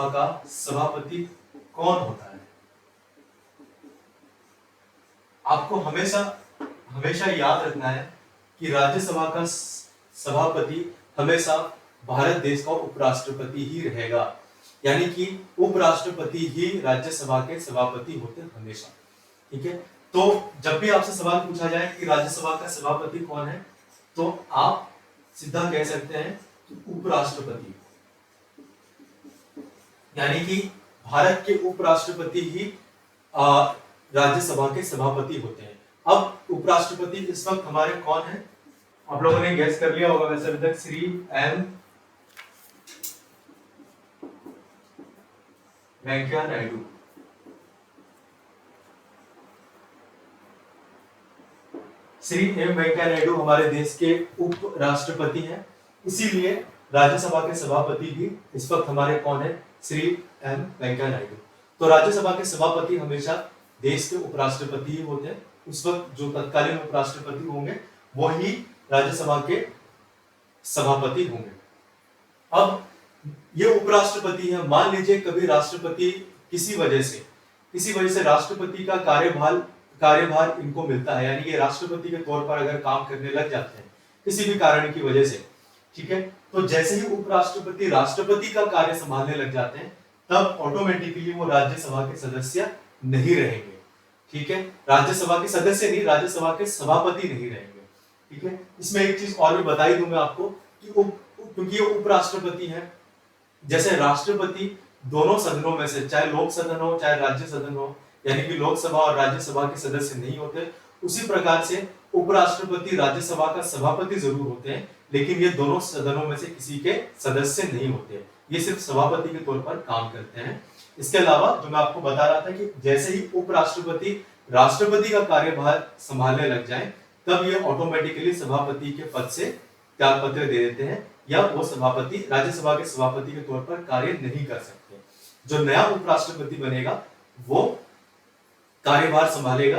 का सभापति कौन होता है। आपको हमेशा याद रखना है कि राज्यसभा का सभापति हमेशा भारत देश का उपराष्ट्रपति ही रहेगा, यानी कि उपराष्ट्रपति ही राज्यसभा के सभापति होते हैं हमेशा, ठीक है। तो जब भी आपसे सवाल पूछा जाए कि राज्यसभा का सभापति कौन है, तो आप सीधा कह सकते हैं कि उपराष्ट्रपति, यानी कि भारत के उपराष्ट्रपति ही राज्यसभा के सभापति होते हैं। अब उपराष्ट्रपति इस वक्त हमारे कौन है, आप लोगों ने गैस कर लिया होगा वैसे अभी तक, श्री एम वेंकैया नायडू। श्री एम वेंकैया नायडू हमारे देश के उपराष्ट्रपति हैं, इसीलिए राज्यसभा के सभापति भी इस वक्त हमारे कौन है, श्री एम वेंकैया नायडू। तो राज्यसभा के सभापति हमेशा देश के उपराष्ट्रपति ही होते हैं। उस वक्त जो तत्कालीन उपराष्ट्रपति होंगे वो ही राज्यसभा के सभापति होंगे। अब ये उपराष्ट्रपति है, मान लीजिए कभी राष्ट्रपति किसी वजह से राष्ट्रपति का कार्यभार इनको मिलता है, यानी कि राष्ट्रपति के तौर पर अगर काम करने लग जाते हैं किसी भी कारण की वजह से, ठीक है, तो जैसे ही उपराष्ट्रपति राष्ट्रपति का कार्य संभालने लग जाते हैं, तब ऑटोमेटिकली वो राज्यसभा के सदस्य नहीं रहेंगे, ठीक है। राज्यसभा के सदस्य नहीं, राज्यसभा के सभापति नहीं रहेंगे, ठीक है। इसमें एक चीज और भी बताई दूं मैं आपको कि क्योंकि ये उपराष्ट्रपति है, जैसे राष्ट्रपति दोनों सदनों में से, चाहे लोक सदन हो चाहे राज्य सदन हो, यानी कि लोकसभा और राज्यसभा के सदस्य नहीं होते, उसी प्रकार से उपराष्ट्रपति राज्यसभा का सभापति जरूर होते हैं, लेकिन ये दोनों सदनों में से किसी के सदस्य नहीं होते, ये सिर्फ सभापति के तौर पर काम करते हैं। इसके अलावा जो मैं आपको बता रहा था कि जैसे ही उपराष्ट्रपति राष्ट्रपति का कार्यभार संभालने लग जाए, तब ये ऑटोमेटिकली सभापति के पद से त्यागपत्र दे देते हैं, या वो सभापति राज्यसभा के सभापति के तौर पर कार्य नहीं कर सकते। जो नया उपराष्ट्रपति बनेगा वो कार्यभार संभालेगा,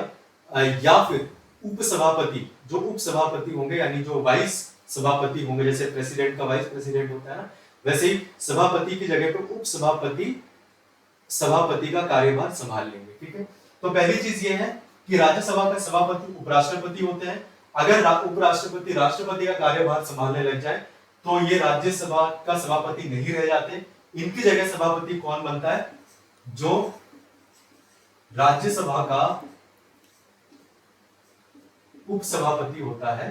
या फिर उपसभापति, जो उपसभापति होंगे यानी जो वाइस सभापति होंगे, जैसे प्रेसिडेंट का वाइस प्रेसिडेंट होता है ना, वैसे ही सभापति की जगह पर उपसभापति सभापति का कार्यभार संभाल लेंगे, ठीक है। तो पहली चीज ये है कि राज्यसभा का सभापति उपराष्ट्रपति होते हैं। अगर उपराष्ट्रपति राष्ट्रपति का कार्यभार संभालने लग जाए तो ये राज्यसभा का सभापति नहीं रह जाते, इनकी जगह सभापति कौन बनता है, जो राज्यसभा का उपसभापति होता है,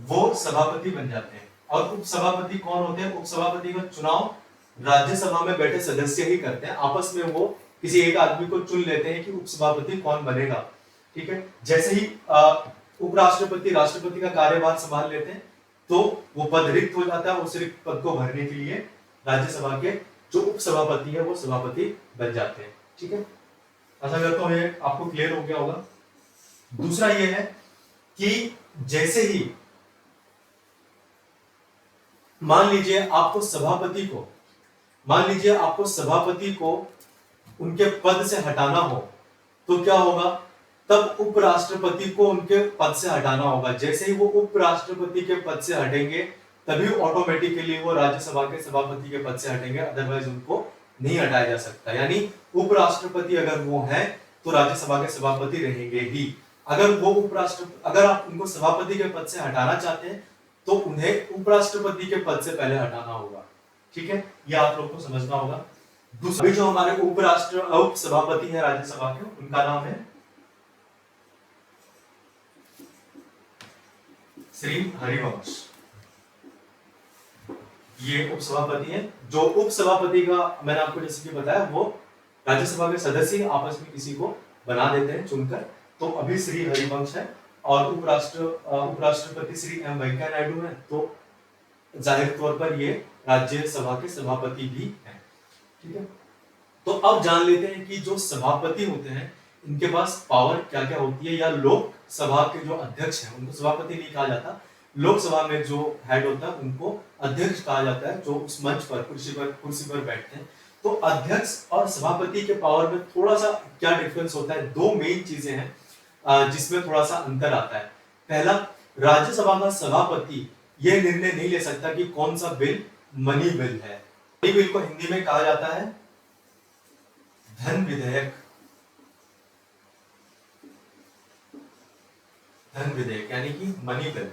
वो सभापति बन जाते हैं। और उपसभापति कौन होते हैं, उपसभापति का चुनाव राज्यसभा में बैठे सदस्य ही करते हैं, आपस में वो किसी एक आदमी को चुन लेते हैं कि उपसभापति कौन बनेगा, ठीक है। जैसे ही उपराष्ट्रपति राष्ट्रपति का कार्यभार संभाल लेते हैं तो वो पद रिक्त हो जाता है, उस रिक्त पद को भरने के लिए राज्यसभा के जो उपसभापति है वो सभापति बन जाते हैं, ठीक है। आशा करता हूं ये आपको क्लियर हो गया होगा। दूसरा ये है कि जैसे ही मान लीजिए आपको सभापति को उनके पद से हटाना हो तो क्या होगा, तब उपराष्ट्रपति को उनके पद से हटाना होगा। जैसे ही वो उपराष्ट्रपति के पद से हटेंगे तभी ऑटोमेटिकली वो राज्यसभा के सभापति के पद से हटेंगे, अदरवाइज उनको नहीं हटाया जा सकता। यानी उपराष्ट्रपति अगर वो हैं तो राज्यसभा के सभापति रहेंगे ही। अगर आप उनको सभापति के पद से हटाना चाहते हैं तो उन्हें उपराष्ट्रपति के पद से पहले हटाना होगा। ठीक है, ये आप लोग को समझना होगा। दूसरे जो हमारे उप सभापति है राज्यसभा के, उनका नाम है श्री हरिवंश। ये उपसभापति है। जो उपसभापति का मैंने आपको जैसे कि बताया, वो राज्यसभा के सदस्य आपस में किसी को बना देते हैं चुनकर। तो अभी श्री हरिवंश है और उपराष्ट्रपति श्री एम वेंकैया नायडू है। तो जाहिर तौर पर ये राज्यसभा के सभापति भी हैं। ठीक है, तो अब जान लेते हैं कि जो सभापति होते हैं इनके पास पावर क्या क्या होती है, या लोकसभा के जो अध्यक्ष हैं उनको सभापति नहीं कहा जाता। लोकसभा में जो हेड होता है उनको अध्यक्ष कहा जाता है, जो उस मंच पर कुर्सी पर बैठते हैं। तो अध्यक्ष और सभापति के पावर में थोड़ा सा क्या डिफरेंस होता है, दो मेन चीजें हैं जिसमें थोड़ा सा अंतर आता है। पहला, राज्यसभा का सभापति यह निर्णय नहीं ले सकता कि कौन सा बिल मनी बिल है। मनी बिल को हिंदी में कहा जाता है धन विधेयक। धन विधेयक यानी कि मनी बिल।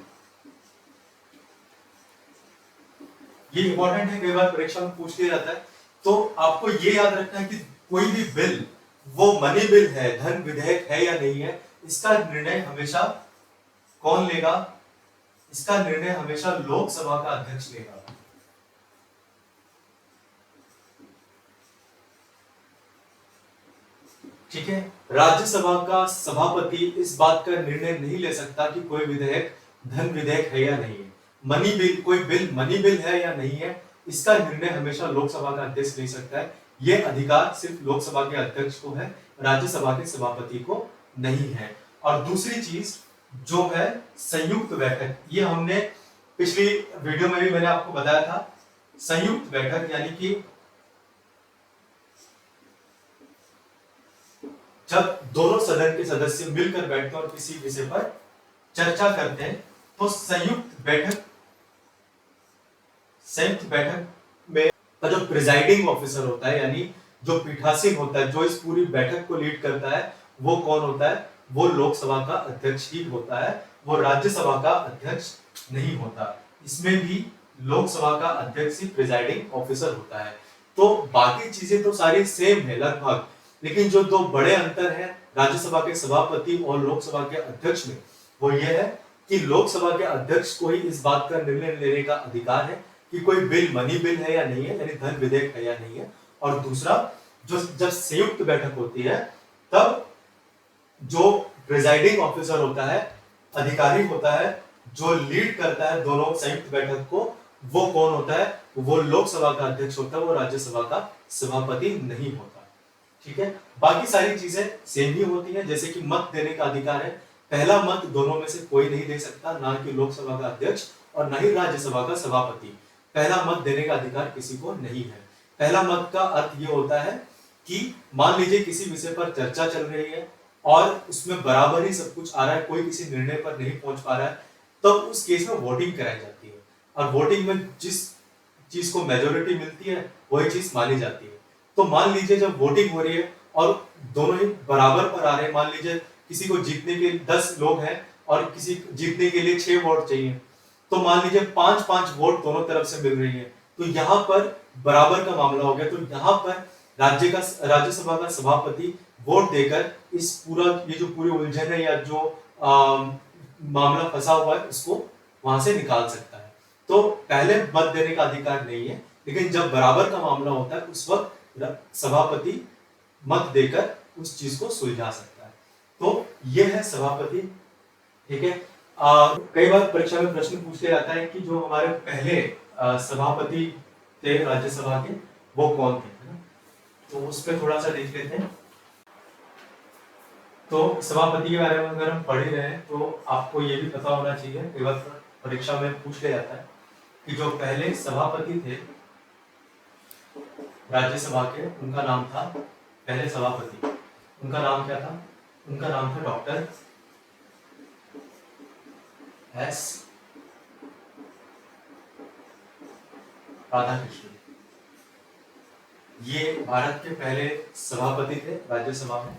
ये इंपॉर्टेंट है, कई बार परीक्षा में पूछ लिया जाता है। तो आपको ये याद रखना है कि कोई भी बिल वो मनी बिल है, धन विधेयक है या नहीं है, इसका निर्णय हमेशा कौन लेगा? इसका निर्णय हमेशा लोकसभा का अध्यक्ष लेगा। ठीक है, राज्यसभा का सभापति इस बात का निर्णय नहीं ले सकता कि कोई विधेयक धन विधेयक है या नहीं है। मनी बिल, कोई बिल मनी बिल है या नहीं है, इसका निर्णय हमेशा लोकसभा का अध्यक्ष ले सकता है। यह अधिकार सिर्फ लोकसभा के अध्यक्ष को है, राज्यसभा के सभापति को नहीं है। और दूसरी चीज जो है संयुक्त बैठक, ये हमने पिछली वीडियो में भी मैंने आपको बताया था। संयुक्त बैठक यानी कि जब दोनों सदन के सदस्य मिलकर बैठते हैं और किसी विषय पर चर्चा करते हैं, तो संयुक्त बैठक में जो प्रिजाइडिंग ऑफिसर होता है, यानी जो पीठासीन होता है, जो इस पूरी बैठक को लीड करता है, वो कौन होता है? वो लोकसभा का अध्यक्ष ही होता है, वो राज्यसभा का अध्यक्ष नहीं होता। इसमें भी लोकसभा का अध्यक्ष ही प्रिजाइडिंग ऑफिसर होता है। तो बाकी चीजें तो सारी सेम है लगभग, लेकिन जो दो बड़े अंतर है राज्यसभा के सभापति और लोकसभा के अध्यक्ष में, वो ये है कि लोकसभा के अध्यक्ष को ही इस बात का निर्णय लेने का अधिकार है कि कोई बिल मनी बिल है या नहीं है, यानी धन विधेयक है या नहीं है। और दूसरा, जो जब संयुक्त बैठक होती है तब जो प्रिजाइडिंग ऑफिसर होता है, अधिकारी होता है, जो लीड करता है दोनों संयुक्त बैठक को, वो कौन होता है? वो लोकसभा का अध्यक्ष होता है, वो राज्यसभा का सभापति नहीं होता। ठीक है, बाकी सारी चीजें सेम ही होती हैं। जैसे कि मत देने का अधिकार है, पहला मत दोनों में से कोई नहीं दे सकता, ना कि लोकसभा का अध्यक्ष और ना ही राज्यसभा का सभापति। पहला मत देने का अधिकार किसी को नहीं है। पहला मत का अर्थ ये होता है कि मान लीजिए किसी विषय पर चर्चा चल रही है और उसमें बराबर ही सब कुछ आ रहा है, कोई किसी निर्णय पर नहीं पहुंच पा रहा है, तब तो उस केस में वोटिंग कराई जाती है। और वोटिंग में जिस चीज को मेजोरिटी मिलती है वही चीज मानी जाती है। तो मान लीजिए जब वोटिंग हो रही है और दोनों ही बराबर पर आ रहे हैं, मान लीजिए किसी को जीतने के 10 लोग हैं और किसी जीतने के लिए 6 वोट चाहिए, तो मान लीजिए 5-5 वोट दोनों तरफ से मिल रही है, तो यहाँ पर बराबर का मामला हो गया। तो यहाँ पर राज्यसभा का सभापति वोट देकर इस ये जो पूरी उलझन है या जो मामला फंसा हुआ है उसको वहां से निकाल सकता है। तो पहले मत देने का अधिकार नहीं है, लेकिन जब बराबर का मामला होता है उस वक्त सभापति मत देकर उस चीज को सुलझा सकता है। तो यह है सभापति। ठीक है, कई बार परीक्षा में प्रश्न पूछ लिया जाता है कि जो हमारे पहले सभापति थे राज्यसभा के, वो कौन थे, है ना? तो उस पर थोड़ा सा देख लेते हैं। तो सभापति के बारे में अगर हम पढ़ ही रहे हैं तो आपको ये भी पता होना चाहिए, कई बार परीक्षा में पूछ लिया जाता है कि जो पहले सभापति थे राज्यसभा के, उनका नाम था, पहले सभापति, उनका नाम क्या था? उनका नाम था डॉक्टर एस राधाकृष्णन। ये भारत के पहले सभापति थे राज्यसभा में,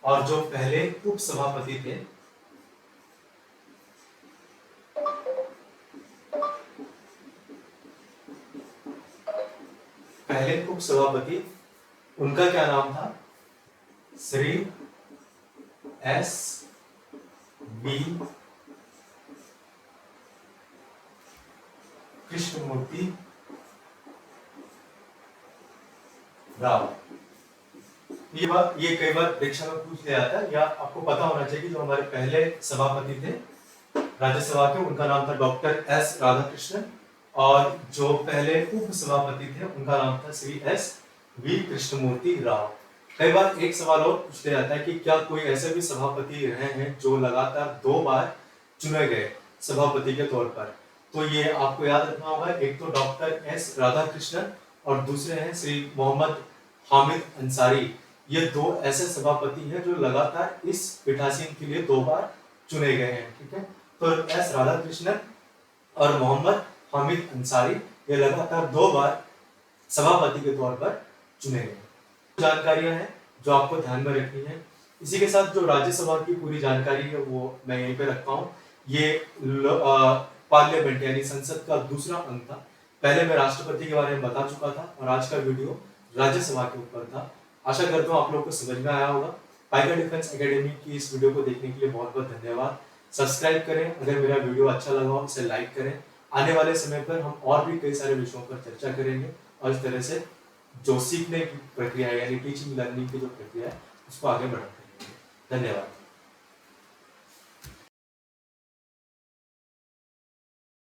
और जो पहले उपसभापति थे उनका क्या नाम था? Shri S V Krishnamurthy Rao. ये कई बार परीक्षा में पूछ लिया जाता है, या आपको पता होना चाहिए कि जो हमारे पहले सभापति थे राज्यसभा के, उनका नाम था डॉक्टर एस राधाकृष्णन, और जो पहले उप सभापति थे उनका नाम था श्री एस वी कृष्णमूर्ति राव। कई बार एक सवाल और पूछ लिया जाता है कि क्या कोई ऐसे भी सभापति रहे हैं जो लगातार 2 बार चुने गए सभापति के तौर पर? तो ये आपको याद रखना होगा, एक तो डॉक्टर एस राधाकृष्णन और दूसरे हैं श्री मोहम्मद हामिद अंसारी। ये 2 ऐसे सभापति हैं जो लगातार इस पीठासीन के लिए 2 बार चुने गए हैं। ठीक है, तो एस राधाकृष्णन और मोहम्मद हामिद अंसारी ये लगातार 2 बार सभापति के तौर पर चुने गए। जानकारियां हैं जो आपको ध्यान में रखनी है। इसी के साथ जो राज्यसभा की पूरी जानकारी है वो मैं यहीं पे रखता हूँ। ये पार्लियामेंट यानी संसद का दूसरा अंग था। पहले मैं राष्ट्रपति के बारे में बता चुका था, और आज का वीडियो राज्यसभा के ऊपर था। आशा करता हूँ आप लोगों को समझ में आया होगा। टाइगर डिफेंस एकेडमी की इस वीडियो को देखने के लिए बहुत बहुत धन्यवाद। सब्सक्राइब करें, अगर मेरा वीडियो अच्छा लगा हो इसे लाइक करें। आने वाले समय पर हम और भी कई सारे विषयों पर चर्चा करेंगे, और इस तरह से जो सीखने की प्रक्रिया है यानी टीचिंग लर्निंग की जो प्रक्रिया है उसको आगे बढ़ाते रहेंगे। धन्यवाद।